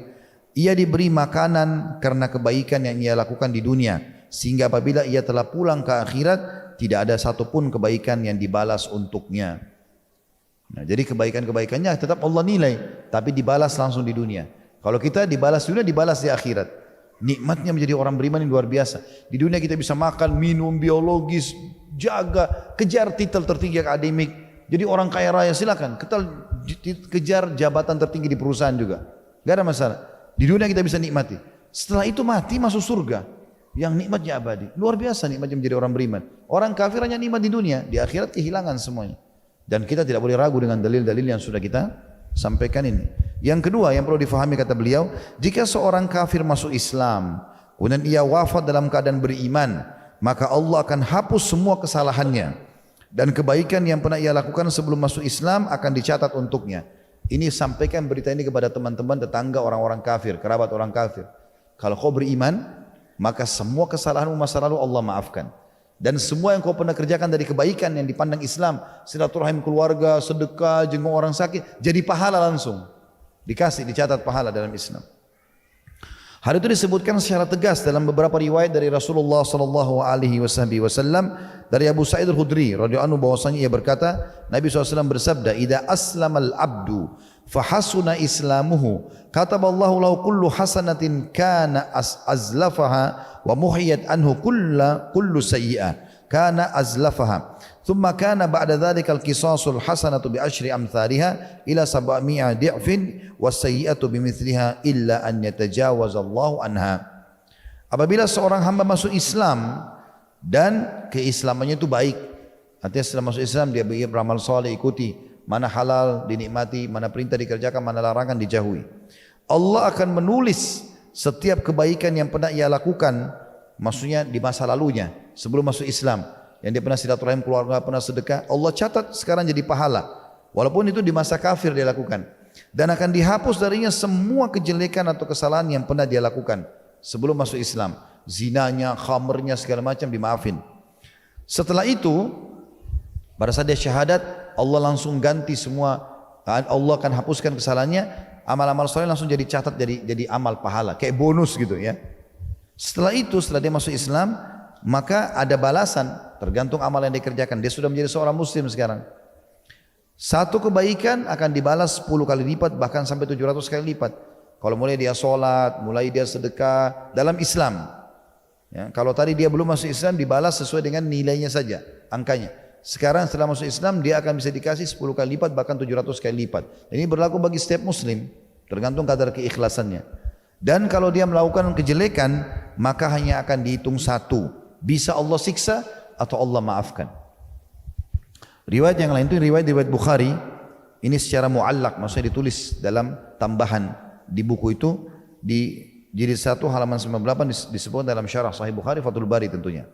ia diberi makanan karena kebaikan yang ia lakukan di dunia, sehingga apabila ia telah pulang ke akhirat, tidak ada satupun kebaikan yang dibalas untuknya. Nah, jadi kebaikan-kebaikannya tetap Allah nilai, tapi dibalas langsung di dunia. Kalau kita dibalas dunia, dibalas di akhirat. Nikmatnya menjadi orang beriman yang luar biasa. Di dunia kita bisa makan, minum, biologis, jaga, kejar titel tertinggi akademik. Jadi orang kaya raya silakan, kejar jabatan tertinggi di perusahaan juga. Gak ada masalah. Di dunia kita bisa nikmati. Setelah itu mati masuk surga yang nikmatnya abadi. Luar biasa nikmatnya menjadi orang beriman. Orang kafir hanya nikmat di dunia, di akhirat kehilangan semuanya. Dan kita tidak boleh ragu dengan dalil-dalil yang sudah kita sampaikan ini. Yang kedua yang perlu difahami kata beliau, jika seorang kafir masuk Islam, kemudian ia wafat dalam keadaan beriman, maka Allah akan hapus semua kesalahannya dan kebaikan yang pernah ia lakukan sebelum masuk Islam akan dicatat untuknya. Ini sampaikan berita ini kepada teman-teman tetangga orang-orang kafir, kerabat orang kafir. Kalau kau beriman, maka semua kesalahanmu masa lalu Allah maafkan. Dan semua yang kau pernah kerjakan dari kebaikan yang dipandang Islam, silaturahim keluarga, sedekah, jenguk orang sakit, jadi pahala langsung. Dikasih, dicatat pahala dalam Islam. Hal itu disebutkan secara tegas dalam beberapa riwayat dari Rasulullah sallallahu alaihi wasallam dari Abu Sa'id Al-Khudri radhiyallahu anhu bahwasanya ia berkata, Nabi SAW bersabda, "Idza aslamal abdu fahasuna islamuhu, kataballahu lahu kullu hasanatin kana azlafaha wa muhiyat anhu kullu sayyi'ah kana azlafaha." ثم كان بعد ذلك القصاص الحسنة بعشر أمثالها إلى 700 ضعف والسيئة بمثلها إلا أن يتجاوز الله عنها. Apabila seorang hamba masuk Islam dan keislamannya itu baik, artinya setelah masuk Islam dia beramal saleh, ikuti mana halal dinikmati, mana perintah dikerjakan, mana larangan dijauhi. Allah akan menulis setiap kebaikan yang pernah ia lakukan, maksudnya di masa lalunya sebelum masuk Islam. Yang dia pernah silaturahim keluarga, pernah sedekah, Allah catat sekarang jadi pahala. Walaupun itu di masa kafir dia lakukan. Dan akan dihapus darinya semua kejelekan atau kesalahan yang pernah dia lakukan sebelum masuk Islam. Zinanya, khamernya, segala macam dimaafin. Setelah itu, pada saat dia syahadat, Allah langsung ganti semua. Allah akan hapuskan kesalahannya. Amal-amal soleh langsung jadi catat, jadi amal pahala. Kayak bonus gitu ya. Setelah itu, setelah dia masuk Islam, maka ada balasan tergantung amal yang dikerjakan. Dia sudah menjadi seorang muslim sekarang. Satu kebaikan akan dibalas 10 kali lipat, bahkan sampai 700 kali lipat. Kalau mulai dia sholat, mulai dia sedekah dalam Islam. Ya, kalau tadi dia belum masuk Islam dibalas sesuai dengan nilainya saja, angkanya. Sekarang setelah masuk Islam dia akan bisa dikasih 10 kali lipat, bahkan 700 kali lipat. Ini berlaku bagi setiap muslim, tergantung kadar keikhlasannya. Dan kalau dia melakukan kejelekan, maka hanya akan dihitung satu. Bisa Allah siksa atau Allah maafkan. Riwayat yang lain itu riwayat Bukhari. Ini secara muallak, maksudnya ditulis dalam tambahan di buku itu di jilid 1 halaman 98 disebut dalam syarah Sahih Bukhari Fathul Bari tentunya.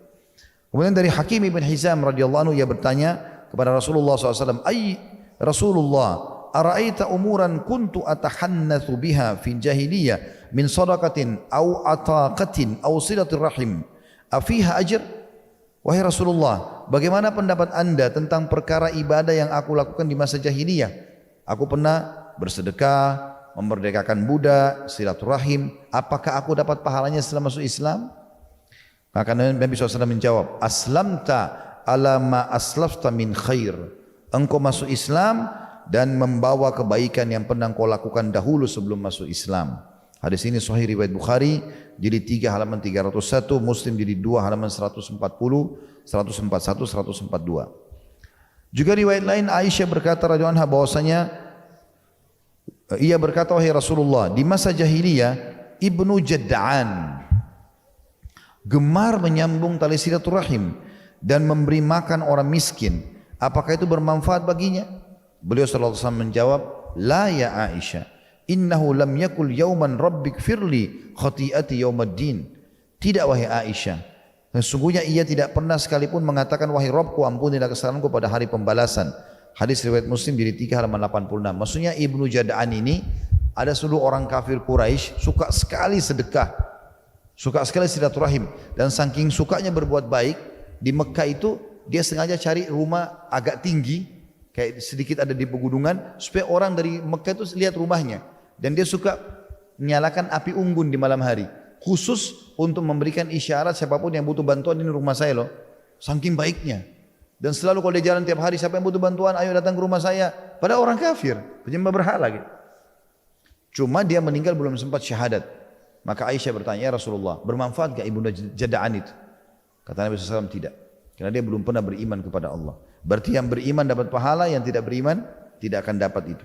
Kemudian dari Hakim ibn Hizam radhiyallahu anhu ia bertanya kepada Rasulullah SAW, "Ay Rasulullah, ara'aita umuran kuntu atahannatsu biha fi jahiliyah min sadaqatin aw ataqatin aw silatir rahim, afiha ajr?" Wahai Rasulullah, bagaimana pendapat anda tentang perkara ibadah yang aku lakukan di masa jahiliyah? Aku pernah bersedekah, memerdekakan budak, silaturahim. Apakah aku dapat pahalanya setelah masuk Islam? Maka Nabi SAW menjawab, aslamta ala ma aslafta min khair. Engkau masuk Islam dan membawa kebaikan yang pernah kau lakukan dahulu sebelum masuk Islam. Hadis ini sahih riwayat Bukhari, jilid 3 halaman 301, Muslim jilid 2 halaman 140, 141, 142. Juga riwayat lain Aisyah berkata radhiyallahu anha bahwasanya ia berkata, wahai Rasulullah, di masa jahiliyah Ibnu Jad'an gemar menyambung tali silaturahim dan memberi makan orang miskin. Apakah itu bermanfaat baginya? Beliau sallallahu alaihi wasallam menjawab, la ya Aisyah, innahu lam yakul yauman rabbik firli khati'ati yaumaddin. Tidak wahai Aisyah, sesungguhnya ia tidak pernah sekalipun mengatakan wahai Rabbku ampunilah kesalahanku pada hari pembalasan. Hadis riwayat Muslim jadi 3 halaman 86. Maksudnya Ibnu Jad'an ini ada seluruh orang kafir Quraisy suka sekali sedekah, suka sekali silaturahim, dan saking sukanya berbuat baik di Mekah itu dia sengaja cari rumah agak tinggi, kayak sedikit ada di pegunungan, supaya orang dari Mekah itu lihat rumahnya. Dan dia suka menyalakan api unggun di malam hari, khusus untuk memberikan isyarat siapapun yang butuh bantuan, ini rumah saya loh. Saking baiknya. Dan selalu kalau dia jalan tiap hari, siapa yang butuh bantuan, ayo datang ke rumah saya. Pada orang kafir, penyembah berhala gitu. Cuma dia meninggal belum sempat syahadat. Maka Aisyah bertanya, ya Rasulullah, bermanfaat gak Ibnu Jad'an itu? Kata Nabi SAW, tidak. Karena dia belum pernah beriman kepada Allah. Berarti yang beriman dapat pahala, yang tidak beriman tidak akan dapat itu.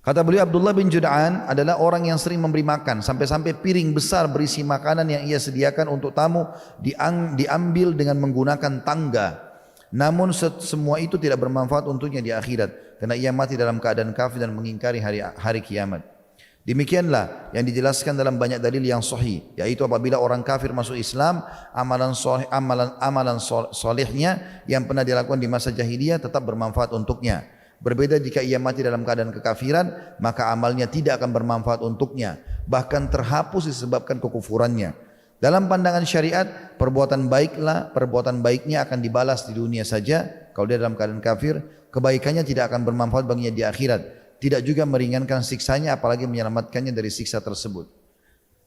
Kata beliau, Abdullah bin Jud'an adalah orang yang sering memberi makan, sampai-sampai piring besar berisi makanan yang ia sediakan untuk tamu diambil dengan menggunakan tangga. Namun semua itu tidak bermanfaat untuknya di akhirat, karena ia mati dalam keadaan kafir dan mengingkari hari kiamat. Demikianlah yang dijelaskan dalam banyak dalil yang sahih, yaitu apabila orang kafir masuk Islam, amalan solehnya yang pernah dilakukan di masa jahiliyah tetap bermanfaat untuknya. Berbeda jika ia mati dalam keadaan kekafiran, maka amalnya tidak akan bermanfaat untuknya, bahkan terhapus disebabkan kekufurannya. Dalam pandangan syariat, perbuatan baiknya akan dibalas di dunia saja. Kalau dia dalam keadaan kafir, kebaikannya tidak akan bermanfaat baginya di akhirat. Tidak juga meringankan siksanya, apalagi menyelamatkannya dari siksa tersebut.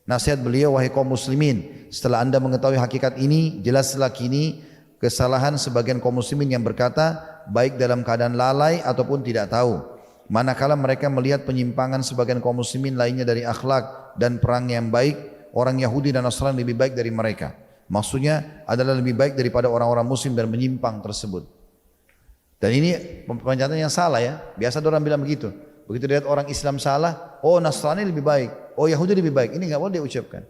Nasihat beliau, wahai kaum muslimin, setelah anda mengetahui hakikat ini, jelaslah kini kesalahan sebagian kaum muslimin yang berkata, baik dalam keadaan lalai ataupun tidak tahu. Manakala mereka melihat penyimpangan sebagian kaum muslimin lainnya dari akhlak dan perang yang baik, orang Yahudi dan Nasrani lebih baik dari mereka. Maksudnya adalah lebih baik daripada orang-orang muslim dan menyimpang tersebut. Dan ini pernyataan yang salah ya. Biasa orang bilang begitu. Begitu lihat orang Islam salah, oh Nasrani lebih baik, oh Yahudi lebih baik. Ini enggak boleh dia ucapkan.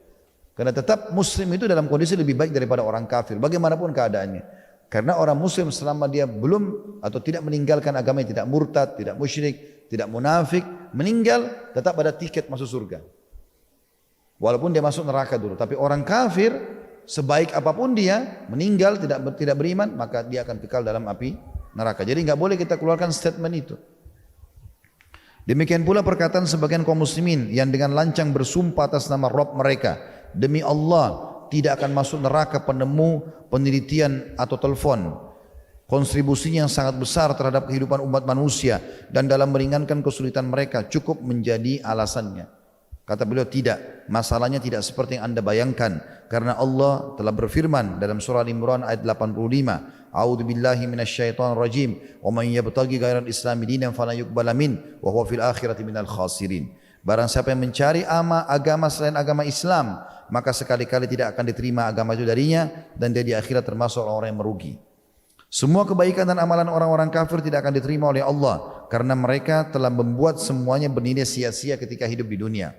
Karena tetap muslim itu dalam kondisi lebih baik daripada orang kafir, bagaimanapun keadaannya. Karena orang muslim selama dia belum atau tidak meninggalkan agama, tidak murtad, tidak musyrik, tidak munafik, meninggal tetap ada tiket masuk surga. Walaupun dia masuk neraka dulu. Tapi orang kafir, sebaik apapun dia, meninggal tidak beriman, maka dia akan kekal dalam api neraka. Jadi enggak boleh kita keluarkan statement itu. Demikian pula perkataan sebagian kaum muslimin yang dengan lancang bersumpah atas nama Rabb mereka, demi Allah tidak akan masuk neraka penemu penelitian atau telepon. Kontribusinya yang sangat besar terhadap kehidupan umat manusia dan dalam meringankan kesulitan mereka cukup menjadi alasannya. Kata beliau, tidak, masalahnya tidak seperti yang anda bayangkan, karena Allah telah berfirman dalam surah Al-Imran ayat 85, A'udzu billahi minasyaitonir rajim, wa man yabtaghi ghairal islami dinan falan yuqbala min wa huwa fil akhirati minal khasirin. Barang siapa yang mencari agama selain agama Islam, maka sekali-kali tidak akan diterima agama itu darinya, dan dia di akhirat termasuk orang yang merugi. Semua kebaikan dan amalan orang-orang kafir tidak akan diterima oleh Allah, karena mereka telah membuat semuanya bernilai sia-sia ketika hidup di dunia.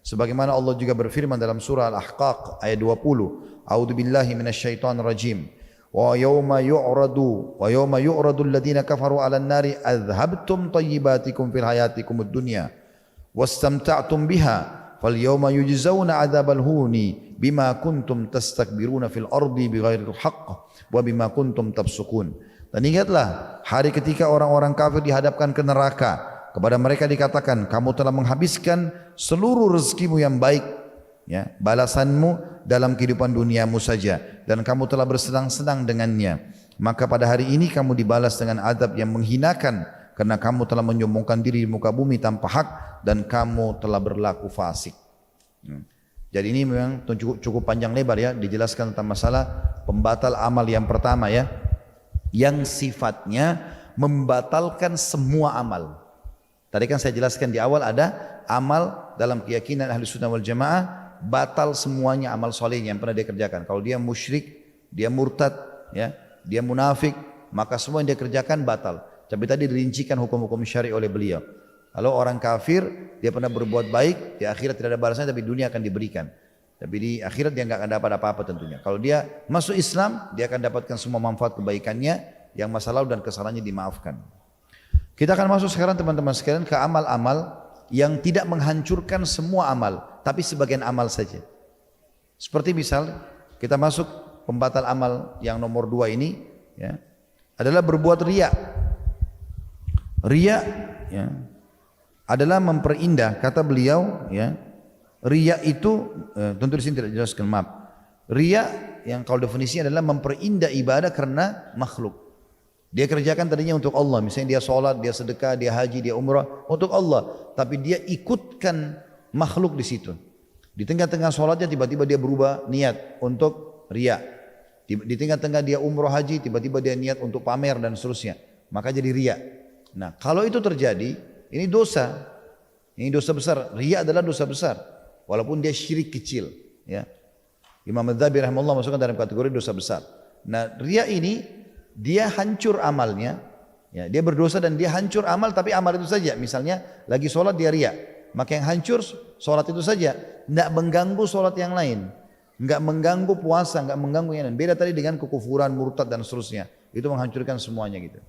Sebagaimana Allah juga berfirman dalam surah Al-Ahqaq ayat 20, A'udzu billahi minasyaitonir rajim. Wa yawma yu'radu alladhina kafaru 'alan nari adhhabtum tayyibatikum fil hayatikumud dunya wastamta'tum biha fal yawma yujzauna 'adzabal huni bima kuntum tastakbiruna fil ardi bighairil haqq wa bima kuntum tafsukun. Dan ingatlah hari ketika orang-orang kafir dihadapkan ke neraka, kepada mereka dikatakan, kamu telah menghabiskan seluruh rezekimu yang baik ya, balasanmu dalam kehidupan duniamu saja dan kamu telah bersenang-senang dengannya. Maka pada hari ini kamu dibalas dengan azab yang menghinakan karena kamu telah menyombongkan diri di muka bumi tanpa hak dan kamu telah berlaku fasik. Jadi ini memang cukup panjang lebar ya, dijelaskan tentang masalah pembatal amal yang pertama ya, yang sifatnya membatalkan semua amal. Tadi kan saya jelaskan di awal ada amal dalam keyakinan ahli sunnah wal jamaah batal semuanya amal soleh yang pernah dia kerjakan. Kalau dia musyrik, dia murtad, ya, dia munafik, maka semua yang dia kerjakan batal. Tapi tadi dirincikan hukum-hukum syar'i oleh beliau. Kalau orang kafir, dia pernah berbuat baik, di akhirat tidak ada balasannya, tapi dunia akan diberikan. Tapi di akhirat dia nggak akan dapat apa-apa tentunya. Kalau dia masuk Islam, dia akan dapatkan semua manfaat kebaikannya, yang masa lalu dan kesalahannya dimaafkan. Kita akan masuk sekarang teman-teman sekalian ke amal-amal yang tidak menghancurkan semua amal, tapi sebagian amal saja. Seperti misal, kita masuk pembatal amal yang nomor 2 ini, ya, adalah berbuat riya. Riya, ya, adalah memperindah, kata beliau, ya, riya itu tentu di sini tidak dijelaskan, maaf. Riya yang kalau definisinya adalah memperindah ibadah karena makhluk. Dia kerjakan tadinya untuk Allah, misalnya dia sholat, dia sedekah, dia haji, dia umrah untuk Allah, tapi dia ikutkan makhluk di situ. Di tengah-tengah sholatnya tiba-tiba dia berubah niat untuk riya. Di tengah-tengah dia umrah haji, tiba-tiba dia niat untuk pamer dan seterusnya, maka jadi riya. Nah, kalau itu terjadi, ini dosa. Ini dosa besar. Riya adalah dosa besar, walaupun dia syirik kecil. Ya. Imam Adz-Dzahabi rahimahullah masukkan dalam kategori dosa besar. Nah, riya ini dia hancur amalnya. Ya, dia berdosa dan dia hancur amal, tapi amal itu saja. Misalnya lagi sholat dia riya, maka yang hancur sholat itu saja, tidak mengganggu sholat yang lain, nggak mengganggu puasa, nggak mengganggu yang lain. Beda tadi dengan kekufuran, murtad dan seterusnya. Itu menghancurkan semuanya gitu.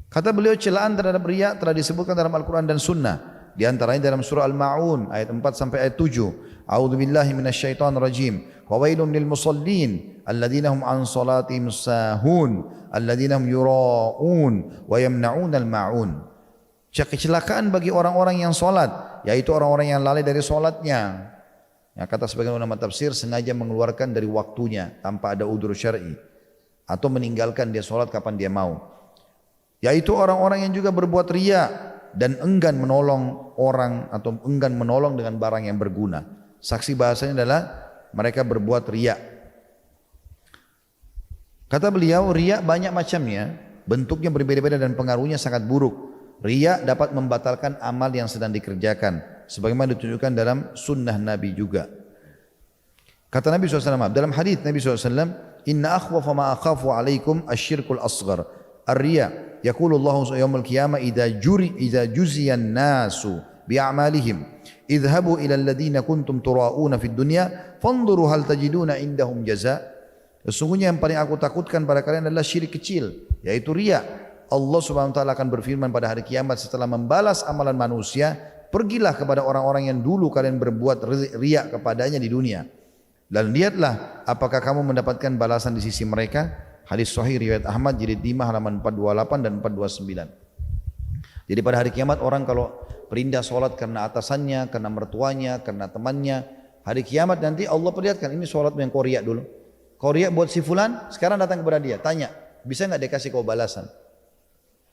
Kata beliau, celaan terhadap riya telah disebutkan dalam Al-Quran dan Sunnah. Di antaranya dalam surah Al-Ma'un ayat 4 sampai ayat 7. A'udzubillahi minasyaitonir rajim. Wa wailun lil musallin alladzina hum an salatihim sahun alladzina hum yura'un wa yamna'unal ma'un. Kecelakaan bagi orang-orang yang salat, yaitu orang-orang yang lalai dari salatnya. Ya, kata sebagian ulama tafsir, sengaja mengeluarkan dari waktunya tanpa ada udzur syar'i, atau meninggalkan dia salat kapan dia mau. Yaitu orang-orang yang juga berbuat riya dan enggan menolong orang atau enggan menolong dengan barang yang berguna. Saksi bahasanya adalah mereka berbuat riya. Kata beliau, riya banyak macamnya, bentuknya berbeda-beda dan pengaruhnya sangat buruk. Riya dapat membatalkan amal yang sedang dikerjakan, sebagaimana ditunjukkan dalam sunnah Nabi juga. Kata Nabi SAW dalam hadis Nabi SAW, Inna akhwafa ma akhafu alaikum asyirkul asghar ar-riya. Yaqulullahu yawmal qiyamah idza juziyan nasu bi'amalihim idhabu ila alladhina kuntum tura'una fid dunya fanzuru hal tajiduna indahum jaza. Sesungguhnya yang paling aku takutkan pada kalian adalah syirik kecil, yaitu riya. Allah Subhanahu wa taala akan berfirman pada hari kiamat setelah membalas amalan manusia, pergilah kepada orang-orang yang dulu kalian berbuat riya kepadanya di dunia, dan lihatlah apakah kamu mendapatkan balasan di sisi mereka. Hadis sahih riwayat Ahmad jilid 5 halaman 428 dan 429. Jadi pada hari kiamat orang kalau perindah sholat karena atasannya, karena mertuanya, karena temannya, hari kiamat nanti Allah perlihatkan, ini sholat yang kau riya dulu. Kau riya buat si fulan, sekarang datang kepada dia, tanya, bisa nggak dia kasih kau balasan?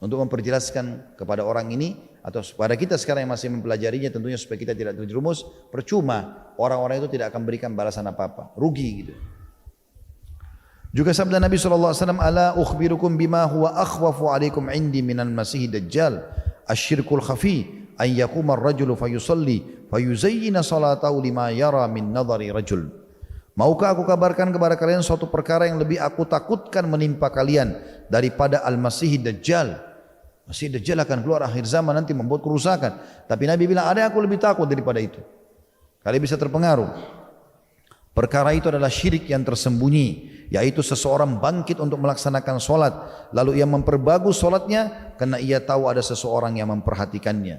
Untuk memperjelaskan kepada orang ini atau kepada kita sekarang yang masih mempelajarinya, tentunya supaya kita tidak terjerumus, percuma orang-orang itu tidak akan berikan balasan apa-apa, rugi gitu. Juga sabda Nabi SAW, Ala ukhbirukum bima huwa akhwafu alaikum indi minal masih dajjal asyirkul khafi an yaquma ar-rajulu fayusalli fayuzayyina salatahu lima yara min nadhari rajul. Maukah aku kabarkan kepada kalian suatu perkara yang lebih aku takutkan menimpa kalian daripada al-masih dajjal. Masih dajjal akan keluar akhir zaman nanti membuat kerusakan, tapi Nabi bilang ada yang aku lebih takut daripada itu. Kalian bisa terpengaruh. Perkara itu adalah syirik yang tersembunyi, yaitu seseorang bangkit untuk melaksanakan solat, lalu ia memperbagus solatnya karena ia tahu ada seseorang yang memperhatikannya.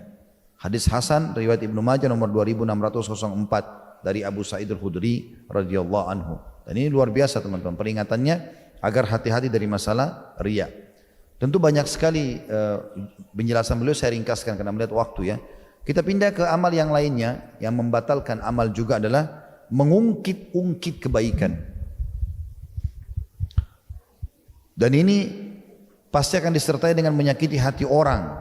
Hadis Hasan riwayat Ibnu Majah nomor 2604 dari Abu Sa'id Al-Khudri radhiyallahu anhu. Dan ini luar biasa teman-teman, peringatannya agar hati-hati dari masalah riya. Tentu banyak sekali penjelasan beliau, saya ringkaskan karena melihat waktu ya. Kita pindah ke amal yang lainnya, yang membatalkan amal juga adalah mengungkit-ungkit kebaikan. Dan ini pasti akan disertai dengan menyakiti hati orang.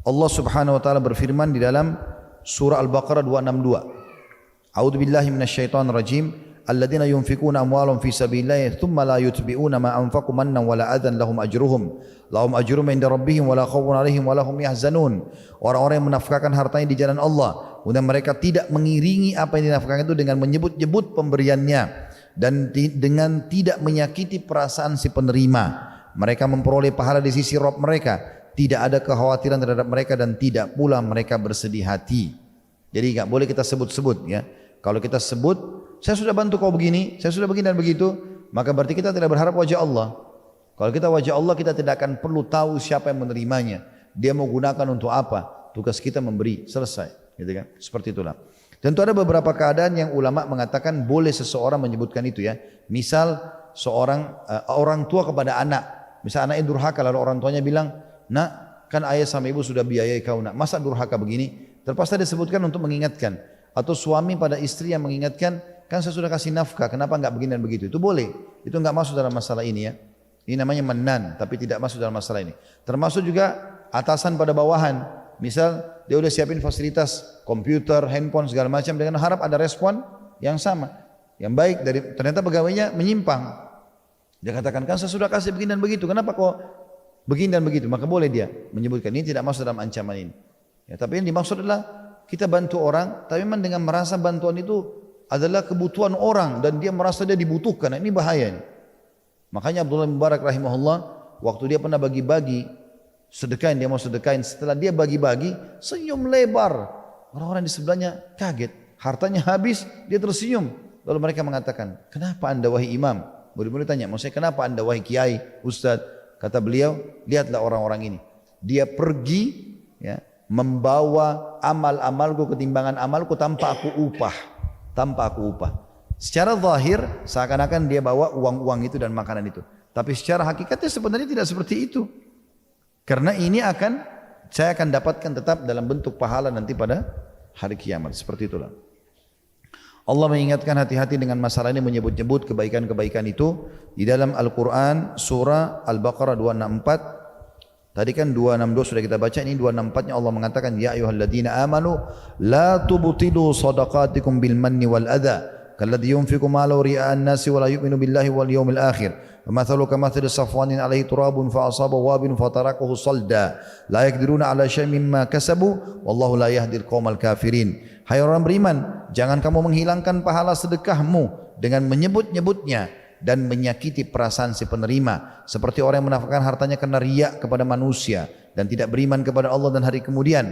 Allah Subhanahu wa taala berfirman di dalam surah Al-Baqarah 262. A'udzu billahi minasyaitonir rajim. Alladzina yunfikuna amwalahum fi sabilillah thumma la yutbi'una ma anfaqu mannan wala adhan lahum ajruhum inda rabbihim wala khaufun 'alaihim wala hum yahzanun. Orang-orang yang menafkahkan hartanya di jalan Allah, kemudian mereka tidak mengiringi apa yang dinafkahkan itu dengan menyebut-nyebut pemberiannya dan dengan tidak menyakiti perasaan si penerima. Mereka memperoleh pahala di sisi Rabb mereka, tidak ada kekhawatiran terhadap mereka dan tidak pula mereka bersedih hati. Jadi enggak boleh kita sebut-sebut ya. Kalau kita sebut, saya sudah bantu kau begini, saya sudah begini dan begitu, maka berarti kita tidak berharap wajah Allah. Kalau kita wajah Allah, kita tidak akan perlu tahu siapa yang menerimanya. Dia mau gunakan untuk apa? Tugas kita memberi, selesai. Gitu kan? Seperti itulah. Tentu ada beberapa keadaan yang ulama mengatakan boleh seseorang menyebutkan itu ya. Misal seorang orang tua kepada anak, misal anaknya durhaka lalu orang tuanya bilang, nak kan ayah sama ibu sudah biayai kau nak, masa durhaka begini? Terpaksa disebutkan untuk mengingatkan. Atau suami pada istri yang mengingatkan, kan saya sudah kasih nafkah, kenapa enggak begini dan begitu? Itu boleh, itu enggak masuk dalam masalah ini ya. Ini namanya mannan, tapi tidak masuk dalam masalah ini. Termasuk juga atasan pada bawahan. Misal dia udah siapin fasilitas komputer, handphone segala macam dengan harap ada respon yang sama, yang baik dari ternyata pegawainya menyimpang. Dia katakan kan saya sudah kasih begini dan begitu, kenapa kok begini dan begitu? Maka boleh dia menyebutkan ini tidak masuk dalam ancaman ini. Ya, tapi yang dimaksud adalah kita bantu orang, tapi memang dengan merasa bantuan itu adalah kebutuhan orang dan dia merasa dia dibutuhkan. Nah, ini bahaya ini. Makanya Abdullah bin Mubarak rahimahullah waktu dia pernah bagi-bagi sedekahin, dia mau sedekahin, setelah dia bagi-bagi senyum lebar. Orang-orang di sebelahnya kaget, hartanya habis, dia tersenyum. Lalu mereka mengatakan, kenapa anda wahai imam? Murid-murid tanya, maksudnya kenapa anda wahai kiai, ustaz? Kata beliau, lihatlah orang-orang ini. Dia pergi ya, membawa amal-amalku ketimbangan amalku tanpa aku upah. Tanpa aku upah. Secara zahir seakan-akan dia bawa uang-uang itu dan makanan itu. Tapi secara hakikatnya sebenarnya tidak seperti itu. Karena ini saya akan dapatkan tetap dalam bentuk pahala nanti pada hari kiamat. Seperti itulah. Allah mengingatkan hati-hati dengan masalah ini, menyebut-nyebut kebaikan-kebaikan itu di dalam Al-Quran surah Al-Baqarah 264. Tadi kan 262 sudah kita baca, ini 264-nya Allah mengatakan ya ayyuhalladzina amanu la tubtilu shadaqatikum bil manni wal adha kalladzi yunfiqu malahu ria'an nasi wa la yu'minu billahi wal yawmil akhir famathalu kamathali safwanin alaihi turabun fa asaba wabilun fatarakahu salda la yaqdiruna ala syai'in mimma kasabu wallahu la yahdil qaumal kafirin. Hai orang beriman, jangan kamu menghilangkan pahala sedekahmu dengan menyebut-nyebutnya dan menyakiti perasaan si penerima seperti orang yang menafkahkan hartanya karena riya kepada manusia dan tidak beriman kepada Allah dan hari kemudian.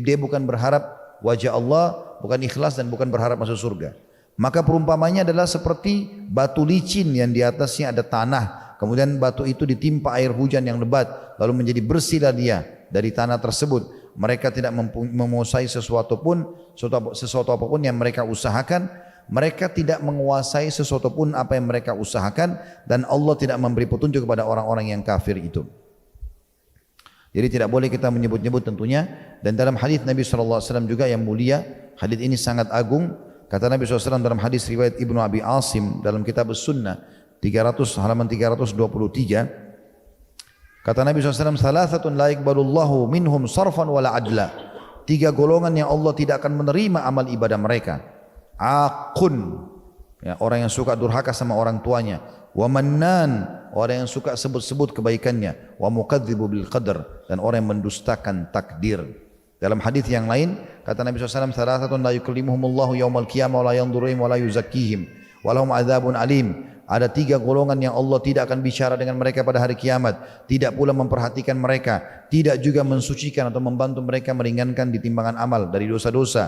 Dia bukan berharap wajah Allah, bukan ikhlas dan bukan berharap masuk surga. Maka perumpamannya adalah seperti batu licin yang di atasnya ada tanah, kemudian batu itu ditimpa air hujan yang lebat lalu menjadi bersihlah dia dari tanah tersebut. Mereka tidak menguasai sesuatu apapun yang mereka usahakan. Mereka tidak menguasai sesuatu pun apa yang mereka usahakan dan Allah tidak memberi petunjuk kepada orang-orang yang kafir itu. Jadi tidak boleh kita menyebut-nyebut tentunya. Dan dalam hadis Nabi SAW juga yang mulia, hadis ini sangat agung. Kata Nabi SAW dalam hadis riwayat Ibnu Abi Asim dalam kitab Sunnah 300 halaman 323. Kata Nabi SAW, salasatun la iqbalullahu minhum sarfan wala adla. 3 golongan yang Allah tidak akan menerima amal ibadah mereka. Akun, ya, orang yang suka durhaka sama orang tuanya. Wa mannan, orang yang suka sebut-sebut kebaikannya. Wa mukadzibu bil qadar, dan orang yang mendustakan takdir. Dalam hadis yang lain kata Nabi SAW, salasatun la yukallimuhumullahu yaumal qiyamah wa la yanzuru wa la yuzakkihim wa lahum adzabun alim. Ada 3 golongan yang Allah tidak akan bicara dengan mereka pada hari kiamat, tidak pula memperhatikan mereka, tidak juga mensucikan atau membantu mereka meringankan di timbangan amal dari dosa-dosa,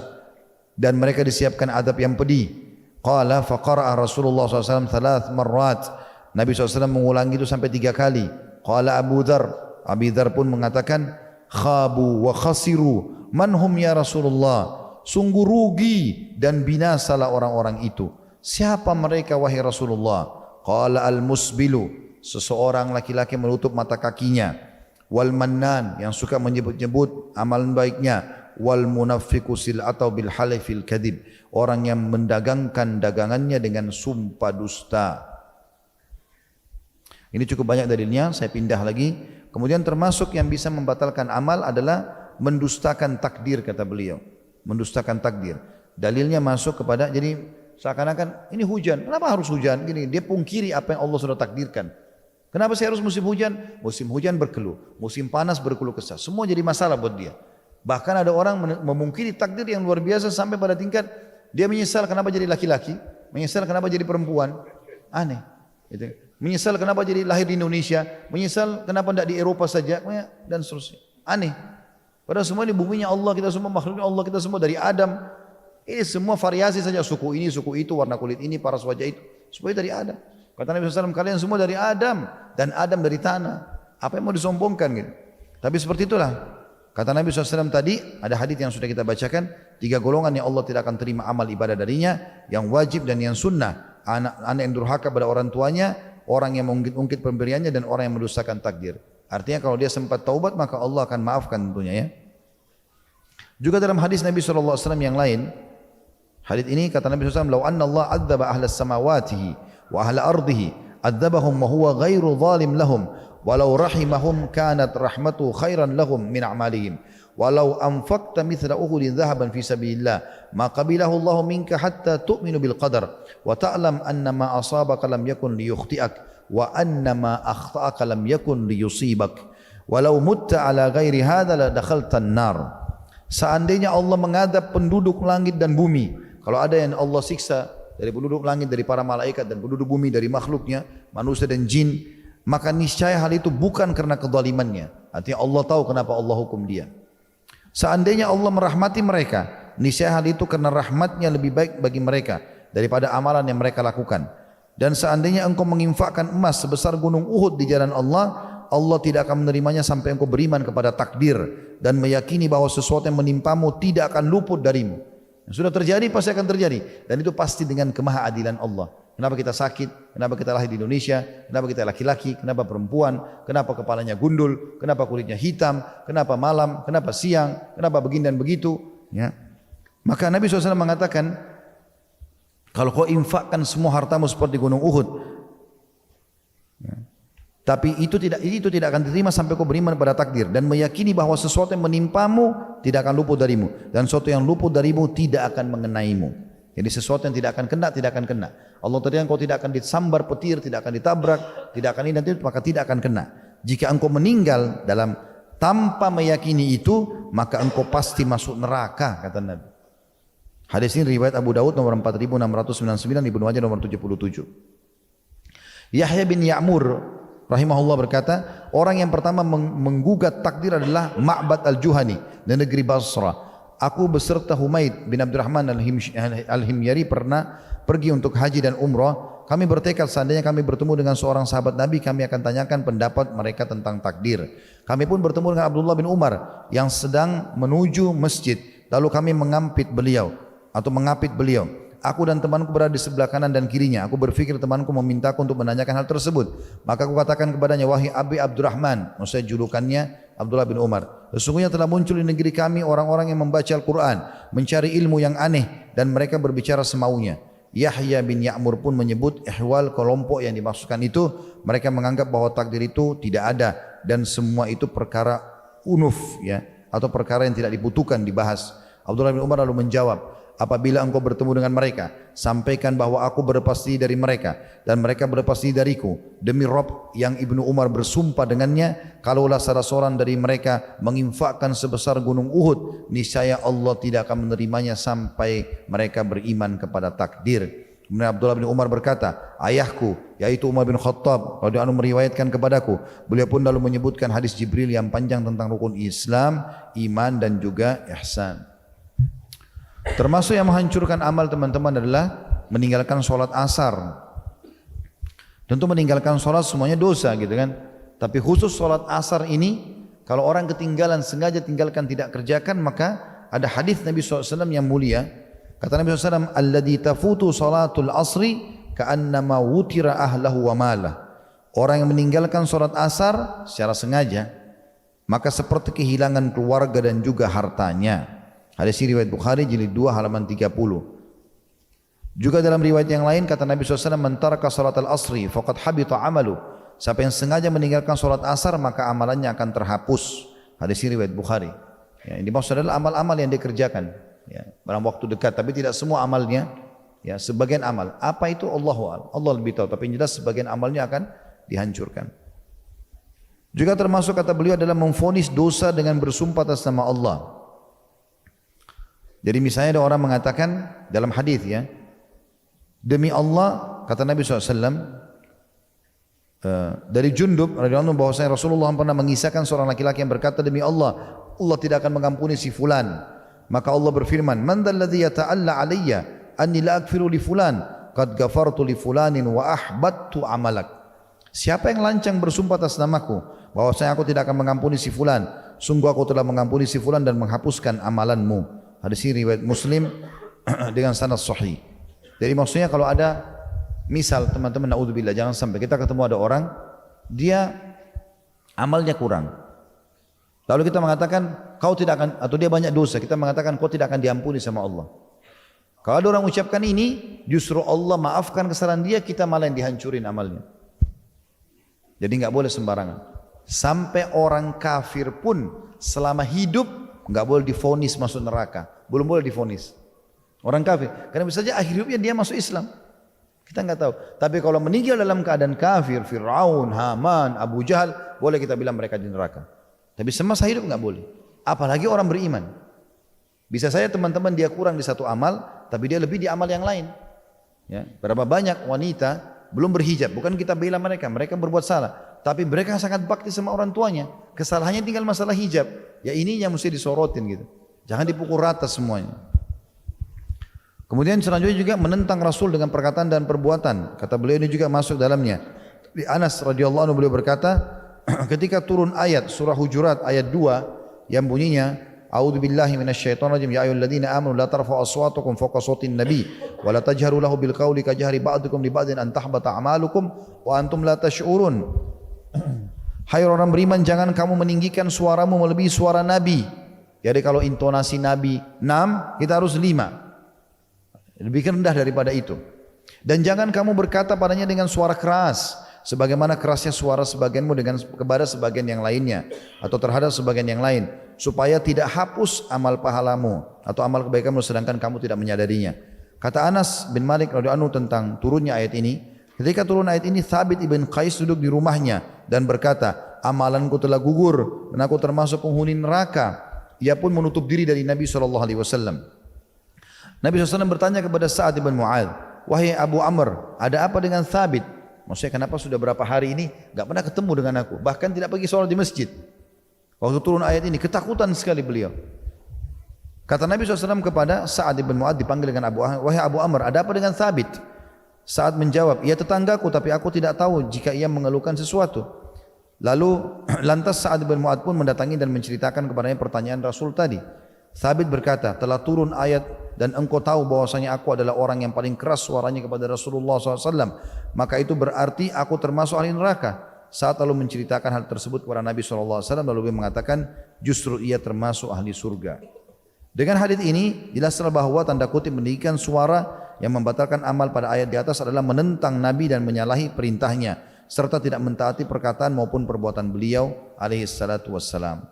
dan mereka disiapkan adab yang pedih. Qala faqara'a Rasulullah SAW 3 marrat. Nabi SAW mengulangi itu sampai 3 kali. Qala Abu Dzar pun mengatakan, khabu wa khasiru manhum ya Rasulullah. Sungguh rugi dan binasalah orang-orang itu. Siapa mereka wahai Rasulullah? Qala al-musbilu, seseorang laki-laki menutup mata kakinya. Wal mannan, yang suka menyebut-nyebut amalan baiknya. wal munafiqu sil'atahu bil halifil kadhib, orang yang mendagangkan dagangannya dengan sumpah dusta. Ini cukup banyak dalilnya, saya pindah lagi. Kemudian termasuk yang bisa membatalkan amal adalah mendustakan takdir, kata beliau. Mendustakan takdir. Dalilnya masuk kepada, jadi seakan-akan ini hujan, kenapa harus hujan? Gini, dia pungkiri apa yang Allah sudah takdirkan. Kenapa sih harus musim hujan? Musim hujan berkeluh, musim panas berkeluh kesah. Semua jadi masalah buat dia. Bahkan ada orang memungkiri takdir yang luar biasa sampai pada tingkat dia menyesal kenapa jadi laki-laki, menyesal kenapa jadi perempuan. Aneh. Gitu. Menyesal kenapa jadi lahir di Indonesia, menyesal kenapa tidak di Eropa saja, dan seterusnya. Aneh. Padahal semua ini buminya Allah, kita semua makhluknya Allah, kita semua dari Adam. Ini semua variasi saja, suku ini, suku itu, warna kulit ini, paras wajah itu. Semuanya dari Adam. Kata Nabi SAW, kalian semua dari Adam, dan Adam dari tanah. Apa yang mau disombongkan gitu? Tapi seperti itulah. Kata Nabi SAW tadi, ada hadis yang sudah kita bacakan, 3 golongan yang Allah tidak akan terima amal ibadah darinya, yang wajib dan yang sunnah. Anak yang durhaka pada orang tuanya, orang yang mengungkit-ungkit pemberiannya, dan orang yang mendustakan takdir. Artinya kalau dia sempat taubat, maka Allah akan maafkan tentunya ya. Juga dalam hadis Nabi SAW yang lain, hadis ini kata Nabi SAW, "Lau anna Allah adzaba ahlas samawatihi wa ahla ardihi adzabahum wa huwa ghairu zalim lahum walau rahimahum kanat rahmatu khairan lahum min a'malihim walau anfaqta mithla uhudin dhahaban fi sabilillah ma qabilahu Allah minka hatta tu'minu bil qadar wa ta'lam anna ma asabaka lam yakun liyukhti'ak wa anna ma akhta'aka lam yakun liyusibak walau mutta ala ghairi hadha la dakhaltan nar." Seandainya Allah mengadab penduduk langit dan bumi, kalau ada yang Allah siksa dari penduduk langit, dari para malaikat, dan penduduk bumi dari makhluknya, manusia dan jin, maka niscaya hal itu bukan karena kezalimannya. Artinya Allah tahu kenapa Allah hukum dia. Seandainya Allah merahmati mereka, niscaya hal itu karena rahmatnya lebih baik bagi mereka daripada amalan yang mereka lakukan. Dan seandainya engkau menginfakkan emas sebesar gunung Uhud di jalan Allah, Allah tidak akan menerimanya sampai engkau beriman kepada takdir dan meyakini bahwa sesuatu yang menimpamu tidak akan luput darimu. Yang sudah terjadi pasti akan terjadi, dan itu pasti dengan kemahaadilan Allah. Kenapa kita sakit? Kenapa kita lahir di Indonesia? Kenapa kita laki-laki? Kenapa perempuan? Kenapa kepalanya gundul? Kenapa kulitnya hitam? Kenapa malam? Kenapa siang? Kenapa begini dan begitu? Ya. Maka Nabi SAW mengatakan, kalau kau infakkan semua hartamu seperti gunung Uhud, ya, tapi itu tidak akan diterima sampai kau beriman pada takdir dan meyakini bahwa sesuatu yang menimpamu tidak akan luput darimu, dan sesuatu yang luput darimu tidak akan mengenaimu. Jadi sesuatu yang tidak akan kena, tidak akan kena. Allah tadi engkau tidak akan disambar petir, tidak akan ditabrak, tidak akan ini nanti, maka tidak akan kena. Jika engkau meninggal dalam tanpa meyakini itu, maka engkau pasti masuk neraka, kata Nabi. Hadis ini riwayat Abu Daud nomor 4699, Ibnu Majah nomor 77. Yahya bin Ya'mur rahimahullah berkata, orang yang pertama menggugat takdir adalah Ma'bad al-Juhani di negeri Basra. Aku beserta Humaid bin Abdurrahman al-Himyari pernah pergi untuk haji dan umrah. Kami bertekad seandainya kami bertemu dengan seorang sahabat Nabi, kami akan tanyakan pendapat mereka tentang takdir. Kami pun bertemu dengan Abdullah bin Umar yang sedang menuju masjid. Lalu kami mengapit beliau. Aku dan temanku berada di sebelah kanan dan kirinya. Aku berfikir temanku memintaku untuk menanyakan hal tersebut. Maka aku katakan kepadanya, wahai Abi Abdurrahman, maksudnya julukannya Abdullah bin Umar, sesungguhnya telah muncul di negeri kami orang-orang yang membaca Al-Quran, mencari ilmu yang aneh, dan mereka berbicara semaunya. Yahya bin Ya'mur pun menyebut ihwal kelompok yang dimaksudkan itu. Mereka menganggap bahwa takdir itu tidak ada, dan semua itu perkara unuf, ya, atau perkara yang tidak dibutuhkan dibahas. Abdullah bin Umar lalu menjawab, apabila engkau bertemu dengan mereka, sampaikan bahwa aku berlepas diri dari mereka dan mereka berlepas diri dariku. Demi Rabb yang Ibnu Umar bersumpah dengannya, kalaulah salah seorang dari mereka menginfakkan sebesar gunung Uhud, niscaya Allah tidak akan menerimanya sampai mereka beriman kepada takdir. Kemudian Abdullah bin Umar berkata, ayahku yaitu Umar bin Khattab radhiyallahu anhu meriwayatkan kepadaku. Beliau pun lalu menyebutkan hadis Jibril yang panjang tentang rukun Islam, iman dan juga ihsan. Termasuk yang menghancurkan amal teman-teman adalah meninggalkan sholat asar. Tentu meninggalkan sholat semuanya dosa gitu kan. Tapi khusus sholat asar ini, kalau orang ketinggalan sengaja tinggalkan tidak kerjakan, maka ada hadis Nabi SAW yang mulia. Kata Nabi SAW, alladhi tafutu sholatul asri ka'annama wutira ahlahu wa malah. Orang yang meninggalkan sholat asar secara sengaja, maka seperti kehilangan keluarga dan juga hartanya. Hadis riwayat Bukhari jilid 2 halaman 30. Juga dalam riwayat yang lain kata Nabi SAW, "Man taraka salat al-asri faqad habita amalu." Siapa yang sengaja meninggalkan salat asar maka amalannya akan terhapus. Hadis riwayat Bukhari. Ya, ini maksud adalah amal-amal yang dikerjakan ya, dalam waktu dekat, tapi tidak semua amalnya. Ya, sebagian amal. Apa itu Allahu a'lam. Allah lebih tahu, tapi yang jelas sebagian amalnya akan dihancurkan. Juga termasuk kata beliau adalah memvonis dosa dengan bersumpah atas nama Allah. Jadi misalnya ada orang mengatakan dalam hadis ya, demi Allah, kata Nabi SAW, dari Jundub radhiyallahu anhu bahwasanya Rasulullah pernah mengisahkan seorang laki-laki yang berkata, demi Allah, Allah tidak akan mengampuni si fulan. Maka Allah berfirman, man dzalladzi yata'alla alayya anni la aghfiru li fulan qad ghafartu li fulanin wa ahbattu amalak. Siapa yang lancang bersumpah atas namaku bahwasanya aku tidak akan mengampuni si fulan, sungguh aku telah mengampuni si fulan dan menghapuskan amalanmu. Hadis ini riwayat Muslim dengan sanad sahih. Jadi maksudnya kalau ada misal teman-teman, naudzubillah, jangan sampai kita ketemu ada orang dia amalnya kurang. Lalu kita mengatakan kau tidak akan, atau dia banyak dosa, kita mengatakan kau tidak akan diampuni sama Allah. Kalau ada orang ucapkan ini, justru Allah maafkan kesalahan dia, kita malah yang dihancurin amalnya. Jadi enggak boleh sembarangan. Sampai orang kafir pun selama hidup enggak boleh divonis masuk neraka. Belum boleh divonis. Orang kafir, karena bisa saja akhir hidupnya dia masuk Islam. Kita enggak tahu. Tapi kalau meninggal dalam keadaan kafir, Fir'aun, Haman, Abu Jahal, boleh kita bilang mereka di neraka. Tapi semasa hidup enggak boleh. Apalagi orang beriman. Bisa saja teman-teman dia kurang di satu amal, tapi dia lebih di amal yang lain. Ya, berapa banyak wanita belum berhijab, bukan kita bela mereka, mereka berbuat salah, tapi mereka sangat bakti sama orang tuanya. Kesalahannya tinggal masalah hijab. Ya ini yang mesti disorotin gitu. Jangan dipukul rata semuanya. Kemudian selanjutnya juga menentang Rasul dengan perkataan dan perbuatan. Kata beliau ini juga masuk dalamnya. Di Anas radhiyallahu anhu beliau berkata, ketika turun ayat surah Hujurat ayat 2 yang bunyinya, A'udzu billahi minasyaitonir rajim, ya ayyuhalladzina amanu la tarfa'u aswatakum fawqa sautin nabi wa la tajharu lahu bil qawli kajhari ba'dukum li ba'din an tahbata a'malukum wa antum la tash'urun. Hai orang beriman, jangan kamu meninggikan suaramu melebihi suara nabi. Jadi kalau intonasi nabi 6, kita harus 5. Lebih rendah daripada itu. Dan jangan kamu berkata padanya dengan suara keras, sebagaimana kerasnya suara sebagianmu dengan kepada sebagian yang lainnya, atau terhadap sebagian yang lain, supaya tidak hapus amal pahalamu atau amal kebaikanmu sedangkan kamu tidak menyadarinya. Kata Anas bin Malik radhiyallahu anhu tentang turunnya ayat ini, ketika turun ayat ini Thabit ibn Qais duduk di rumahnya dan berkata, amalanku telah gugur dan aku termasuk penghuni neraka. Ia pun menutup diri dari Nabi SAW. Nabi SAW bertanya kepada Sa'ad bin Mu'adz, wahai Abu Amr, ada apa dengan Thabit? Maksudnya kenapa sudah berapa hari ini enggak pernah ketemu dengan aku, bahkan tidak pergi sholat di masjid. Waktu turun ayat ini ketakutan sekali beliau. Kata Nabi SAW kepada Sa'ad bin Mu'adz, dipanggil dengan Abu Amr, wahai Abu Amr, ada apa dengan Thabit? Sa'ad menjawab, ia tetanggaku tapi aku tidak tahu jika ia mengeluhkan sesuatu. Lalu lantas Sa'ad bin Mu'adz pun mendatangi dan menceritakan kepadanya pertanyaan Rasul tadi. Thabit berkata, telah turun ayat dan engkau tahu bahwasanya aku adalah orang yang paling keras suaranya kepada Rasulullah SAW. Maka itu berarti aku termasuk ahli neraka. Saat lalu menceritakan hal tersebut kepada Nabi SAW, lalu beliau mengatakan justru ia termasuk ahli surga. Dengan hadis ini jelaslah bahwa tanda kutip meninggikan suara yang membatalkan amal pada ayat di atas adalah menentang Nabi dan menyalahi perintahnya, serta tidak mentaati perkataan maupun perbuatan beliau alaihi salatu wassalam.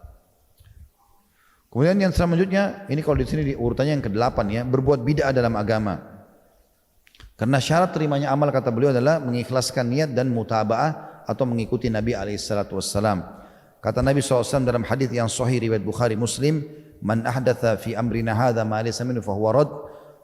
Kemudian yang selanjutnya, ini kalau di sini urutannya yang ke-8 ya, berbuat bid'ah dalam agama. Karena syarat terimanya amal kata beliau adalah mengikhlaskan niat dan mutaba'ah atau mengikuti Nabi SAW. Kata Nabi SAW dalam hadis yang sahih riwayat Bukhari Muslim, man ahdatha fi amrina hadha ma laysa minhu fahuwa rad,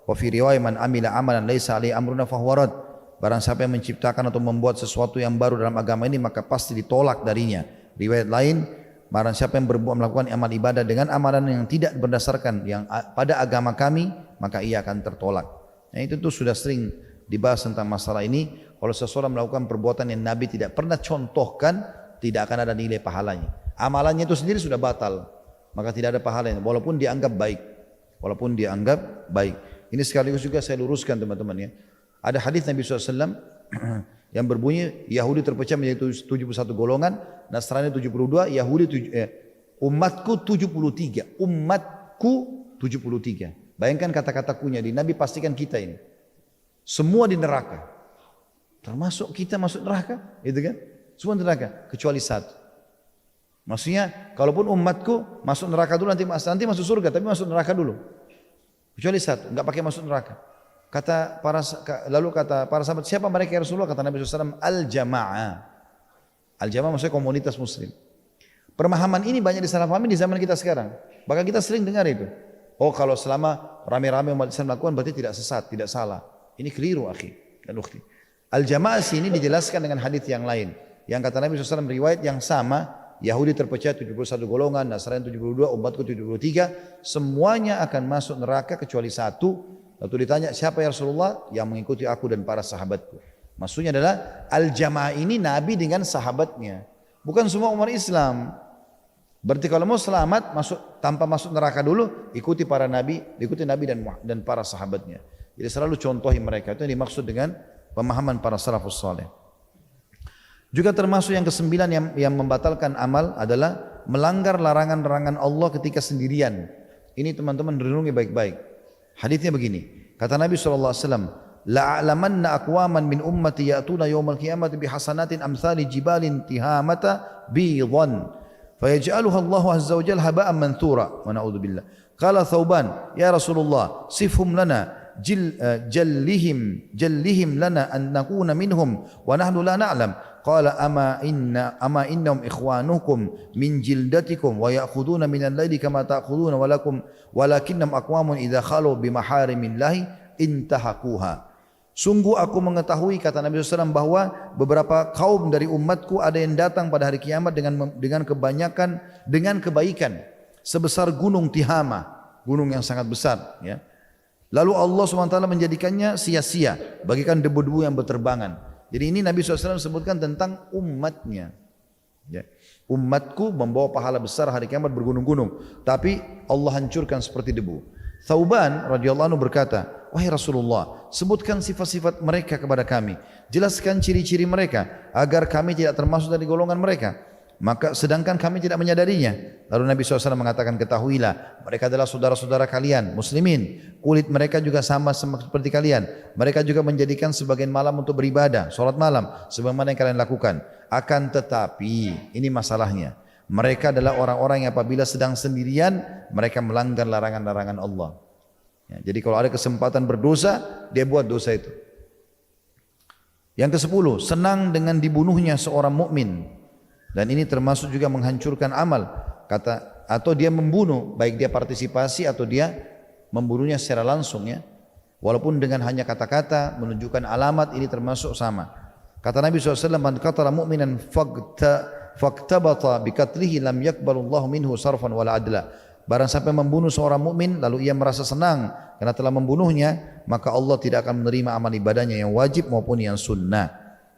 wa fi riwayat man amila amalan laysa alaihi amruna fahuwa rad. Barang siapa yang menciptakan atau membuat sesuatu yang baru dalam agama ini maka pasti ditolak darinya. Riwayat lain, barang siapa yang melakukan amal ibadah dengan amalan yang tidak berdasarkan yang pada agama kami, maka ia akan tertolak. Nah itu tuh sudah sering dibahas tentang masalah ini. Kalau seseorang melakukan perbuatan yang Nabi tidak pernah contohkan, tidak akan ada nilai pahalanya. Amalannya itu sendiri sudah batal, maka tidak ada pahalanya walaupun dianggap baik. Walaupun dianggap baik. Ini sekaligus juga saya luruskan teman-teman ya. Ada hadis Nabi SAW yang berbunyi Yahudi terpecah menjadi 71 golongan, Nasrani 72, umatku 73. Umatku 73. Bayangkan kata-kata kunya di Nabi pastikan kita ini. Semua di neraka. Termasuk kita masuk neraka, gitu kan? Semua di neraka, kecuali satu. Maksudnya, kalaupun umatku masuk neraka dulu, nanti masuk surga, tapi masuk neraka dulu. Kecuali satu, enggak pakai masuk neraka. Lalu kata para sahabat, siapa mereka ya Rasulullah? Kata Nabi SAW, al-jamaah. Al-jamaah maksudnya komunitas muslim. Pemahaman ini banyak disalahpahami di zaman kita sekarang. Bahkan kita sering dengar itu. Oh, kalau selama rame-rame umat Islam melakukan berarti tidak sesat, tidak salah. Ini keliru, akhi dan ukhti. Al-jamaah sini dijelaskan dengan hadis yang lain. Yang kata Nabi SAW riwayat yang sama, Yahudi terpecah 71 golongan, Nasrani 72, umatku 73, semuanya akan masuk neraka kecuali satu. Lalu ditanya, siapa ya Rasulullah? Yang mengikuti aku dan para sahabatku. Maksudnya adalah al-jamaah ini Nabi dengan sahabatnya. Bukan semua umat Islam. Berarti kalau mau selamat tanpa masuk neraka dulu, ikuti para nabi, ikuti Nabi dan para sahabatnya. Jadi selalu contohi mereka. Itu yang dimaksud dengan pemahaman para salafus saleh. Juga termasuk yang kesembilan yang membatalkan amal adalah melanggar larangan-larangan Allah ketika sendirian. Ini teman-teman renungi baik-baik. Hadisnya begini. Kata Nabi SAW, la'alamanna aqwaman min ummati ya'tuna yawmal qiyamati bihasanatin amthali jibalin tihamata bidhan. فيجعلها الله عز وجل هباء منثورا ونعوذ بالله. قال ثوبان يا رسول الله صفهم لنا جلهم لنا أن نكون منهم ونحن لا نعلم. قال أما إنهم إخوانكم من جلدتكم ويأخذون من الليل كما تأخذون ولكنهم أقوام إذا خالوا بمحارم الله انتهكوها. Sungguh aku mengetahui, kata Nabi SAW, bahwa beberapa kaum dari umatku ada yang datang pada hari kiamat dengan kebaikan sebesar gunung Tihama, gunung yang sangat besar. Ya. Lalu Allah SWT menjadikannya sia-sia, bagikan debu-debu yang berterbangan. Jadi ini Nabi SAW sebutkan tentang umatnya. Ya. Umatku membawa pahala besar hari kiamat bergunung-gunung, tapi Allah hancurkan seperti debu. Thauban radhiyallahu anhu berkata, wahai Rasulullah, sebutkan sifat-sifat mereka kepada kami. Jelaskan ciri-ciri mereka agar kami tidak termasuk dari golongan mereka. Maka sedangkan kami tidak menyadarinya. Lalu Nabi SAW mengatakan, ketahuilah mereka adalah saudara-saudara kalian, muslimin. Kulit mereka juga sama seperti kalian. Mereka juga menjadikan sebagian malam untuk beribadah, sholat malam, sebagaimana yang kalian lakukan. Akan tetapi, ini masalahnya. Mereka adalah orang-orang yang apabila sedang sendirian, mereka melanggar larangan-larangan Allah. Ya, jadi kalau ada kesempatan berdosa, dia buat dosa itu. Yang ke-10, senang dengan dibunuhnya seorang mukmin. Dan ini termasuk juga menghancurkan amal. Atau dia membunuh, baik dia partisipasi atau dia membunuhnya secara langsung, ya. Walaupun dengan hanya kata-kata menunjukkan alamat, ini termasuk sama. Kata Nabi SAW, man qatala mu'minan faktabata bikatlihi lam yakbalullahu minhu sarfan wala adla. Barang siapa membunuh seorang mukmin lalu ia merasa senang karena telah membunuhnya, maka Allah tidak akan menerima amal ibadahnya yang wajib maupun yang sunnah.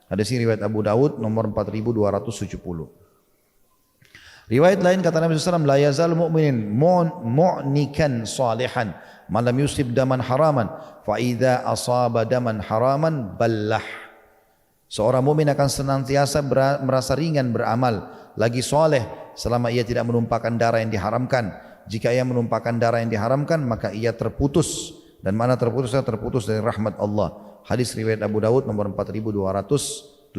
Hadis ini riwayat Abu Dawud nomor 4270. Riwayat lain kata Nabi SAW, la yazal mu'minin mu'nikan salihan man lam yusib daman haraman fa idza asaba daman haraman ballah. Seorang mukmin akan senantiasa merasa ringan beramal, lagi soleh selama ia tidak menumpahkan darah yang diharamkan. Jika ia menumpahkan darah yang diharamkan, maka ia terputus. Dan mana terputusnya? Terputus dari rahmat Allah. Hadis riwayat Abu Dawud nomor 4270.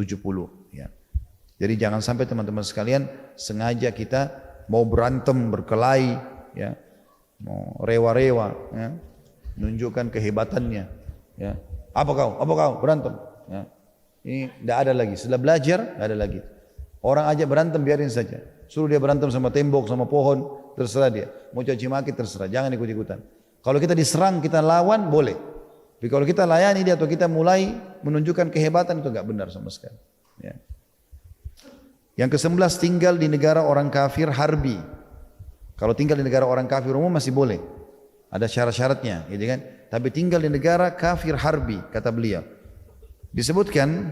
Ya. Jadi jangan sampai teman-teman sekalian sengaja kita mau berantem, berkelahi, ya, mau rewa-rewa, ya, menunjukkan kehebatannya. Ya. Apa kau berantem? Ya. Ini tidak ada lagi. Setelah belajar, tidak ada lagi. Orang aja berantem, biarin saja. Suruh dia berantem sama tembok, sama pohon, terserah dia. Mau caci maki, terserah. Jangan ikut-ikutan. Kalau kita diserang, kita lawan, boleh. Tapi kalau kita layani dia atau kita mulai menunjukkan kehebatan, itu tidak benar sama sekali. Ya. Yang ke-11, tinggal di negara orang kafir harbi. Kalau tinggal di negara orang kafir umum masih boleh. Ada syarat-syaratnya, gitu kan? Tapi tinggal di negara kafir harbi, kata beliau. Disebutkan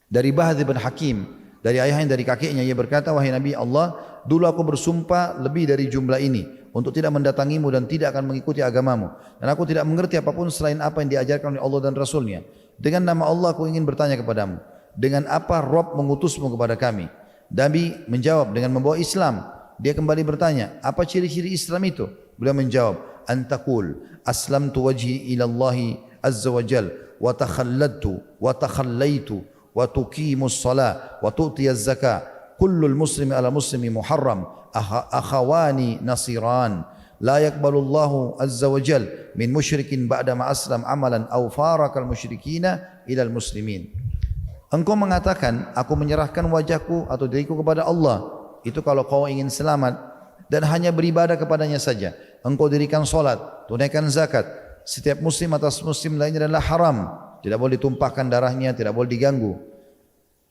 dari Bahz bin Hakim, dari ayahnya, dari kakeknya, ia berkata, wahai Nabi Allah, dulu aku bersumpah lebih dari jumlah ini untuk tidak mendatangimu dan tidak akan mengikuti agamamu, dan aku tidak mengerti apapun selain apa yang diajarkan oleh Allah dan Rasulnya. Dengan nama Allah aku ingin bertanya kepadamu, dengan apa Rob mengutusmu kepada kami? Nabi menjawab, dengan membawa Islam. Dia kembali bertanya, apa ciri-ciri Islam itu? Beliau menjawab, "Antaqul aslamtu wajhi ila Allah azza wa jal wa takhalladtu wa takhallaitu wa tuqimus salah wa tu'tiyaz zakah. Kullul muslimi ala muslimi muharram. Akhawani nasiran. La yakbalullahu azza wa jal min musyrikin ba'da ma aslam amalan aw farakal musyrikina ilal muslimin." Engkau mengatakan, aku menyerahkan wajahku atau diriku kepada Allah. Itu kalau kau ingin selamat dan hanya beribadah kepadanya saja. Engkau dirikan solat, tunaikan zakat. Setiap muslim atas muslim lainnya adalah haram. Tidak boleh ditumpahkan darahnya, tidak boleh diganggu.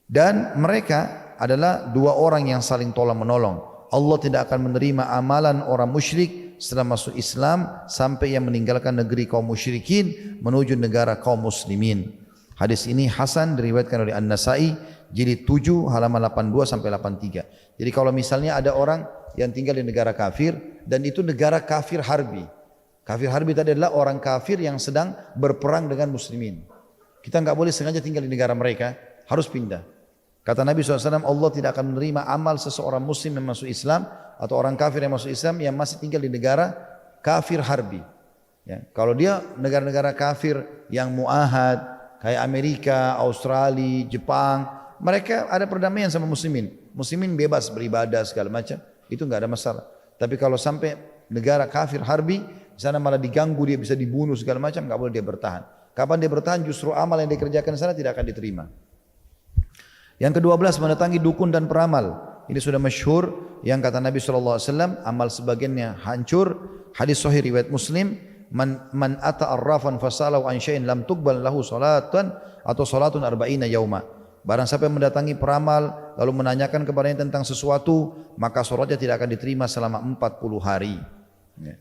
Dan mereka adalah dua orang yang saling tolong menolong. Allah tidak akan menerima amalan orang musyrik setelah masuk Islam sampai ia meninggalkan negeri kaum musyrikin menuju negara kaum muslimin. Hadis ini hasan, diriwayatkan oleh An-Nasai jilid 7 halaman 82 sampai 83. Jadi kalau misalnya ada orang yang tinggal di negara kafir dan itu negara kafir harbi. Kafir harbi tadi adalah orang kafir yang sedang berperang dengan muslimin. Kita enggak boleh sengaja tinggal di negara mereka, harus pindah. Kata Nabi SAW, Allah tidak akan menerima amal seseorang muslim yang masuk Islam atau orang kafir yang masuk Islam yang masih tinggal di negara kafir harbi. Ya, kalau dia negara-negara kafir yang muahad, kayak Amerika, Australia, Jepang, mereka ada perdamaian sama muslimin. Muslimin bebas beribadah segala macam, itu enggak ada masalah. Tapi kalau sampai negara kafir harbi, di sana malah diganggu, dia bisa dibunuh segala macam, enggak boleh dia bertahan. Kapan dia bertahan, justru amal yang dikerjakan di sana tidak akan diterima. Yang ke-12, mendatangi dukun dan peramal. Ini sudah masyhur yang kata Nabi SAW, amal sebagiannya hancur. Hadis sahih riwayat Muslim, man ata arrafan fasalau an syai'in lam tuqbal lahu salatan atau salatun arba'ina yauma. Barang siapa yang mendatangi peramal lalu menanyakan kepadanya tentang sesuatu, maka salatnya tidak akan diterima selama 40 hari. Ya.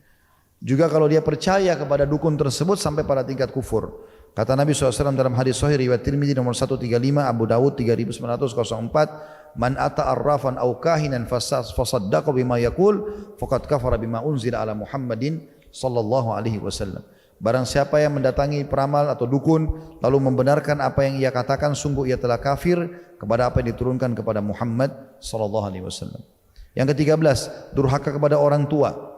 Juga kalau dia percaya kepada dukun tersebut sampai pada tingkat kufur. Kata Nabi SAW dalam hadis sahih riwayat Tirmidzi nomor 135, Abu Dawud 3904, man ata arrafan aw kahinan fasaddaqa bima yaqul faqad kafara bima unzila ala Muhammadin sallallahu alaihi wasallam. Barang siapa yang mendatangi peramal atau dukun lalu membenarkan apa yang ia katakan, sungguh ia telah kafir kepada apa yang diturunkan kepada Muhammad sallallahu alaihi wasallam. Yang ke-13, durhaka kepada orang tua.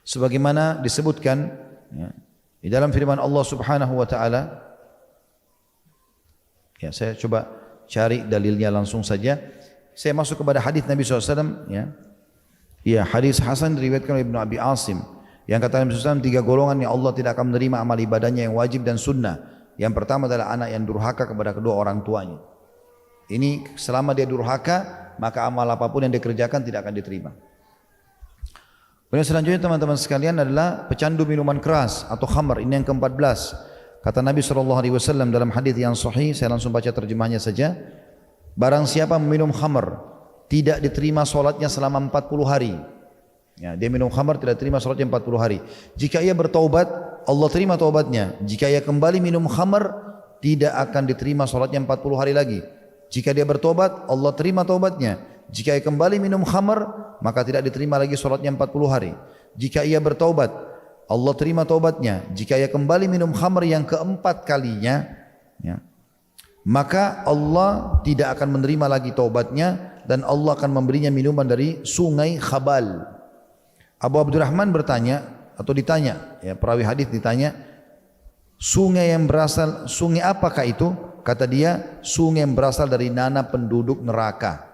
Sebagaimana disebutkan ya, di dalam firman Allah Subhanahu wa taala. Ya, saya coba cari dalilnya langsung saja. Saya masuk kepada hadis Nabi SAW ya. Ya, hadis hasan diriwayatkan oleh Ibnu Abi Asim. Yang kata Nabi SAW, 3 golongan yang Allah tidak akan menerima amal ibadahnya yang wajib dan sunnah. Yang pertama adalah anak yang durhaka kepada kedua orang tuanya. Ini selama dia durhaka, maka amal apapun yang dikerjakan tidak akan diterima. Kemudian selanjutnya teman-teman sekalian adalah pecandu minuman keras atau khamar. Ini yang ke-14. Kata Nabi SAW dalam hadis yang sahih, saya langsung baca terjemahnya saja. Barang siapa meminum khamar, tidak diterima solatnya selama 40 hari. Ya, dia minum khamar tidak terima salatnya 40 hari. Jika ia bertaubat, Allah terima taubatnya. Jika ia kembali minum khamar, tidak akan diterima salatnya 40 hari lagi. Jika dia bertobat, Allah terima taubatnya. Jika ia kembali minum khamar, maka tidak diterima lagi salatnya 40 hari. Jika ia bertaubat, Allah terima taubatnya. Jika ia kembali minum khamar yang keempat kalinya, ya, maka Allah tidak akan menerima lagi taubatnya dan Allah akan memberinya minuman dari sungai Khabal. Abu Abdurrahman bertanya atau ditanya, ya, perawi hadis ditanya, sungai apakah itu? Kata dia, sungai yang berasal dari nanah penduduk neraka.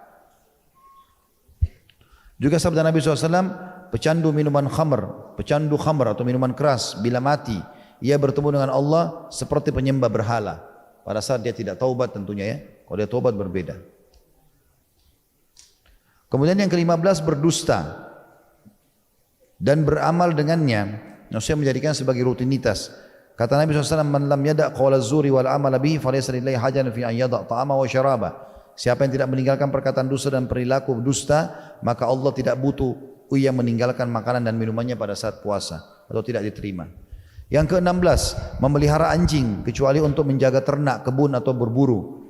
Juga sabda Nabi SAW, pecandu minuman khamr, pecandu khamr atau minuman keras, bila mati, ia bertemu dengan Allah seperti penyembah berhala. Pada saat dia tidak taubat tentunya ya, kalau dia taubat berbeda. Kemudian yang ke-15, berdusta dan beramal dengannya, maksudnya menjadikan sebagai rutinitas. Kata Nabi SAW, man lam yada' qawla zuri wal amala bihi falaysa lillahi hajatan fi an yada' ta'ama wa syaraba. Siapa yang tidak meninggalkan perkataan dusta dan perilaku dusta, maka Allah tidak butuh ia meninggalkan makanan dan minumannya pada saat puasa atau tidak diterima. Yang ke-16, memelihara anjing kecuali untuk menjaga ternak, kebun atau berburu.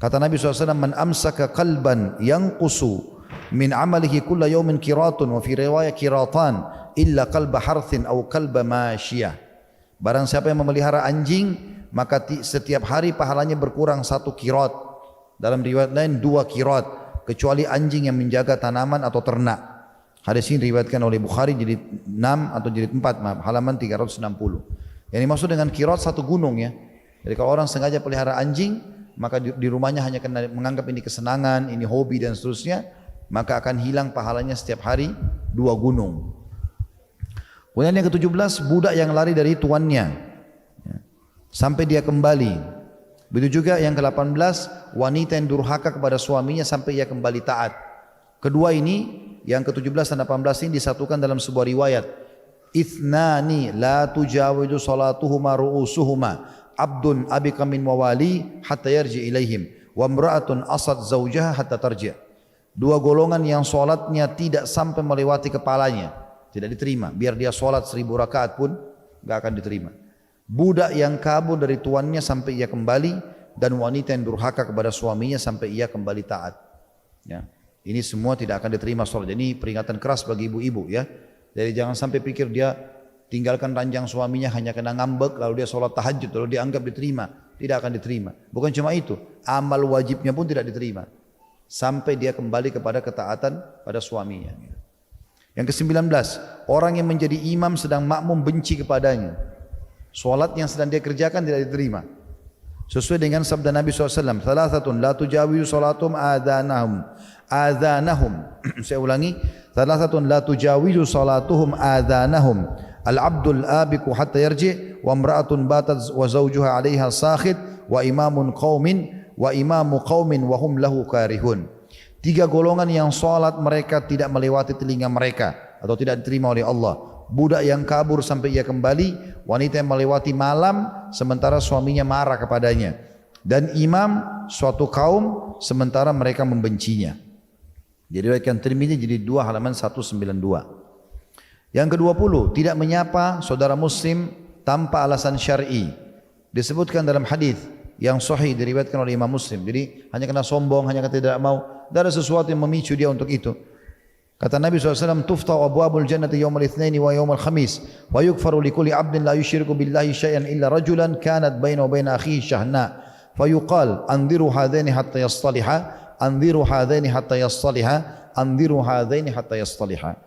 Kata Nabi SAW, man amsaka qalban yanqusu min amalihi kulla yawmin kiratun wa fi riwayah kiratan illa qalba harthin aw qalba masyiyah. Barang siapa yang memelihara anjing, maka setiap hari pahalanya berkurang 1 kirat. Dalam riwayat lain 2 kirat, kecuali anjing yang menjaga tanaman atau ternak. Hadis ini diriwayatkan oleh Bukhari jilid 6 atau jilid 4, maaf, halaman 360. Yang dimaksud dengan qirat satu gunung ya. Jadi kalau orang sengaja pelihara anjing, maka di rumahnya hanya karena menganggap ini kesenangan, ini hobi dan seterusnya, maka akan hilang pahalanya setiap hari 2 gunung. Kemudian yang ke-17, budak yang lari dari tuannya sampai dia kembali. Begitu juga yang ke-18, wanita yang durhaka kepada suaminya sampai ia kembali taat. Kedua ini, yang ke-17 dan 18 ini disatukan dalam sebuah riwayat. Ithnani la tujawidu salatuhuma ru'usuhuma abdun abika min mawali hatta yarji ilaihim wa imra'atun asad zawjaha hatta tarji'. 2 golongan yang solatnya tidak sampai melewati kepalanya, tidak diterima. Biar dia solat 1000 rakaat pun gak akan diterima. Budak yang kabur dari tuannya sampai ia kembali, dan wanita yang durhaka kepada suaminya sampai ia kembali taat. Ya. Ini semua tidak akan diterima solat. Ini peringatan keras bagi ibu-ibu ya. Jadi jangan sampai pikir dia tinggalkan ranjang suaminya hanya kena ngambek lalu dia solat tahajud lalu dianggap diterima. Tidak akan diterima. Bukan cuma itu, amal wajibnya pun tidak diterima sampai dia kembali kepada ketaatan pada suaminya. Yang ke-19, orang yang menjadi imam sedang makmum benci kepadanya. Solat yang sedang dia kerjakan tidak diterima. Sesuai dengan sabda Nabi SAW, Thalathatun la tujawizu salatum adhanahum. Saya ulangi, Thalathatun la tujawizu salatuhum adhanahum. Al-abdul abiku hatta yarji, wa imra'atun batat wa zawjuha 'alaiha sakhit, wa imamu qaumin wa hum lahu karihun. 3 golongan yang salat mereka tidak melewati telinga mereka atau tidak diterima oleh Allah. Budak yang kabur sampai ia kembali, wanita yang melewati malam sementara suaminya marah kepadanya, dan imam suatu kaum sementara mereka membencinya. Diriwayatkan Tirmidzi jadi 2 halaman 192. Yang ke-20, tidak menyapa saudara muslim tanpa alasan syar'i. Disebutkan dalam hadis yang sahih diriwayatkan oleh Imam Muslim. Jadi hanya karena sombong, hanya karena tidak mau, tidak ada sesuatu yang memicu dia untuk itu. Kata Nabi SAW, tuftau abwabul jannati yawmal itsnaini wa yawmal khamis wa yukfaru likulli abdin la yusyriku billahi syai'an illa rajulan kanat bainahu wa bain akhihi syahna fayuqal anziru hadaini hatta yastaliha anziru hadaini hatta yastaliha anziru hadaini hatta yastaliha.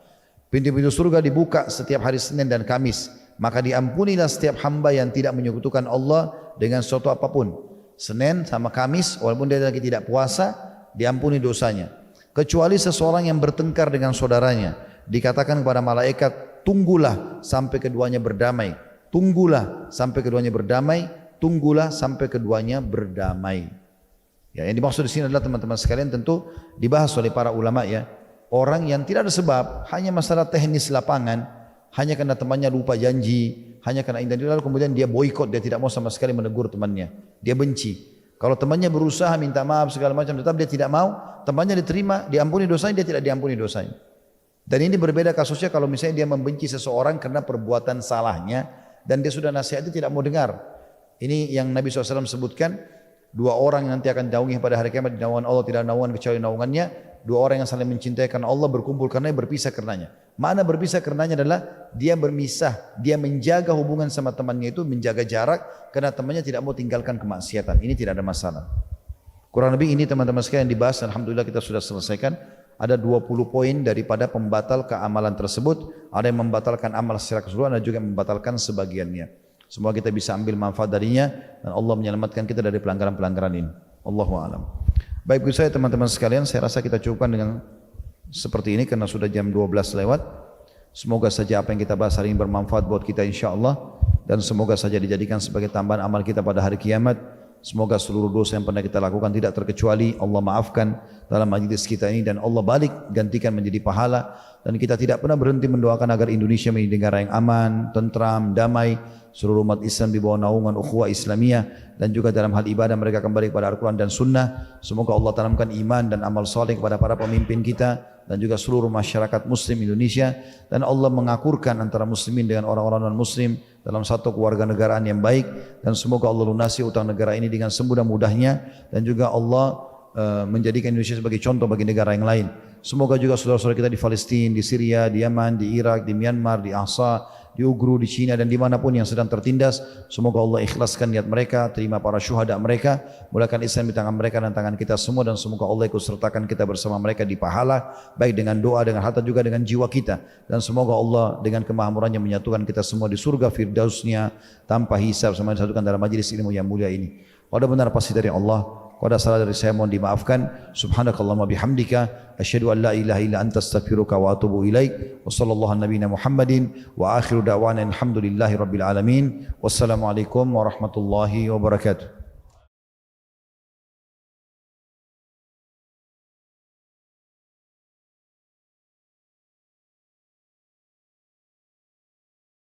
Pintu-pintu surga dibuka setiap hari Senin dan Kamis, maka diampunilah setiap hamba yang tidak menyekutukan Allah dengan sesuatu apapun. Senin sama Kamis, walaupun dia lagi tidak puasa, diampuni dosanya. Kecuali seseorang yang bertengkar dengan saudaranya, dikatakan kepada malaikat, tunggulah sampai keduanya berdamai, tunggulah sampai keduanya berdamai, tunggulah sampai keduanya berdamai. Ya, yang dimaksud di sini adalah teman-teman sekalian tentu dibahas oleh para ulama ya. Orang yang tidak ada sebab, hanya masalah teknis lapangan, hanya karena temannya lupa janji, hanya karena ini lalu kemudian dia boikot, dia tidak mau sama sekali menegur temannya, dia benci. Kalau temannya berusaha minta maaf segala macam tetap dia tidak mau, temannya diterima, diampuni dosanya, dia tidak diampuni dosanya. Dan ini berbeda kasusnya kalau misalnya dia membenci seseorang karena perbuatan salahnya dan dia sudah nasihat dia tidak mau dengar. Ini yang Nabi SAW sebutkan, 2 orang yang nanti akan naungi pada hari kiamat di naungan Allah, tidak naungan kecuali naungannya. 2 orang yang saling mencintai karena Allah, berkumpul karena berpisah karenanya. Makna berpisah karenanya adalah dia bermisah, dia menjaga hubungan sama temannya itu, menjaga jarak karena temannya tidak mau tinggalkan kemaksiatan. Ini tidak ada masalah. Kurang lebih ini teman-teman sekalian dibahas, alhamdulillah kita sudah selesaikan. Ada 20 poin daripada pembatal keamalan tersebut. Ada yang membatalkan amal secara keseluruhan, ada juga yang membatalkan sebagiannya. Semoga kita bisa ambil manfaat darinya dan Allah menyelamatkan kita dari pelanggaran-pelanggaran ini. Allahu a'lam. Baik, begitu saya teman-teman sekalian, saya rasa kita cukupkan dengan seperti ini karena sudah jam 12 lewat. Semoga saja apa yang kita bahas hari ini bermanfaat buat kita insyaAllah, dan semoga saja dijadikan sebagai tambahan amal kita pada hari kiamat. Semoga seluruh dosa yang pernah kita lakukan tidak terkecuali Allah maafkan dalam majlis kita ini, dan Allah balik gantikan menjadi pahala. Dan kita tidak pernah berhenti mendoakan agar Indonesia menjadi negara yang aman, tentram, damai, seluruh umat Islam di bawah naungan ukhuwah Islamiyah, dan juga dalam hal ibadah mereka kembali kepada Al-Quran dan Sunnah. Semoga Allah tanamkan iman dan amal saleh kepada para pemimpin kita dan juga seluruh masyarakat Muslim Indonesia, dan Allah mengakurkan antara Muslimin dengan orang-orang non-Muslim dalam satu keluarga negaraan yang baik. Dan semoga Allah lunasi utang negara ini dengan semudah-mudahnya, dan juga Allah menjadikan Indonesia sebagai contoh bagi negara yang lain. Semoga juga saudara-saudara kita di Palestina, di Syria, di Yaman, di Irak, di Myanmar, di Ahsa, di Ugru, di Cina dan dimanapun yang sedang tertindas. Semoga Allah ikhlaskan niat mereka, terima para syuhada mereka, mulakan Islam di tangan mereka dan tangan kita semua, dan semoga Allah ikut sertakan kita bersama mereka di pahala, baik dengan doa, dengan harta, juga dengan jiwa kita. Dan semoga Allah dengan kemahamurannya menyatukan kita semua di surga firdausnya tanpa hisab, sama disatukan dalam majlis ilmu yang mulia ini. Kalau benar pasti dari Allah, kalau ada salah dari saya mohon dimaafkan. Subhanakallahumma bihamdika asyhadu an la ilaha illa anta astaghfiruka wa atubu ilaik. Wa sallallahu nabiyana Muhammadin wa akhiru da'wana alhamdulillahi rabbil alamin. Wassalamualaikum warahmatullahi wabarakatuh.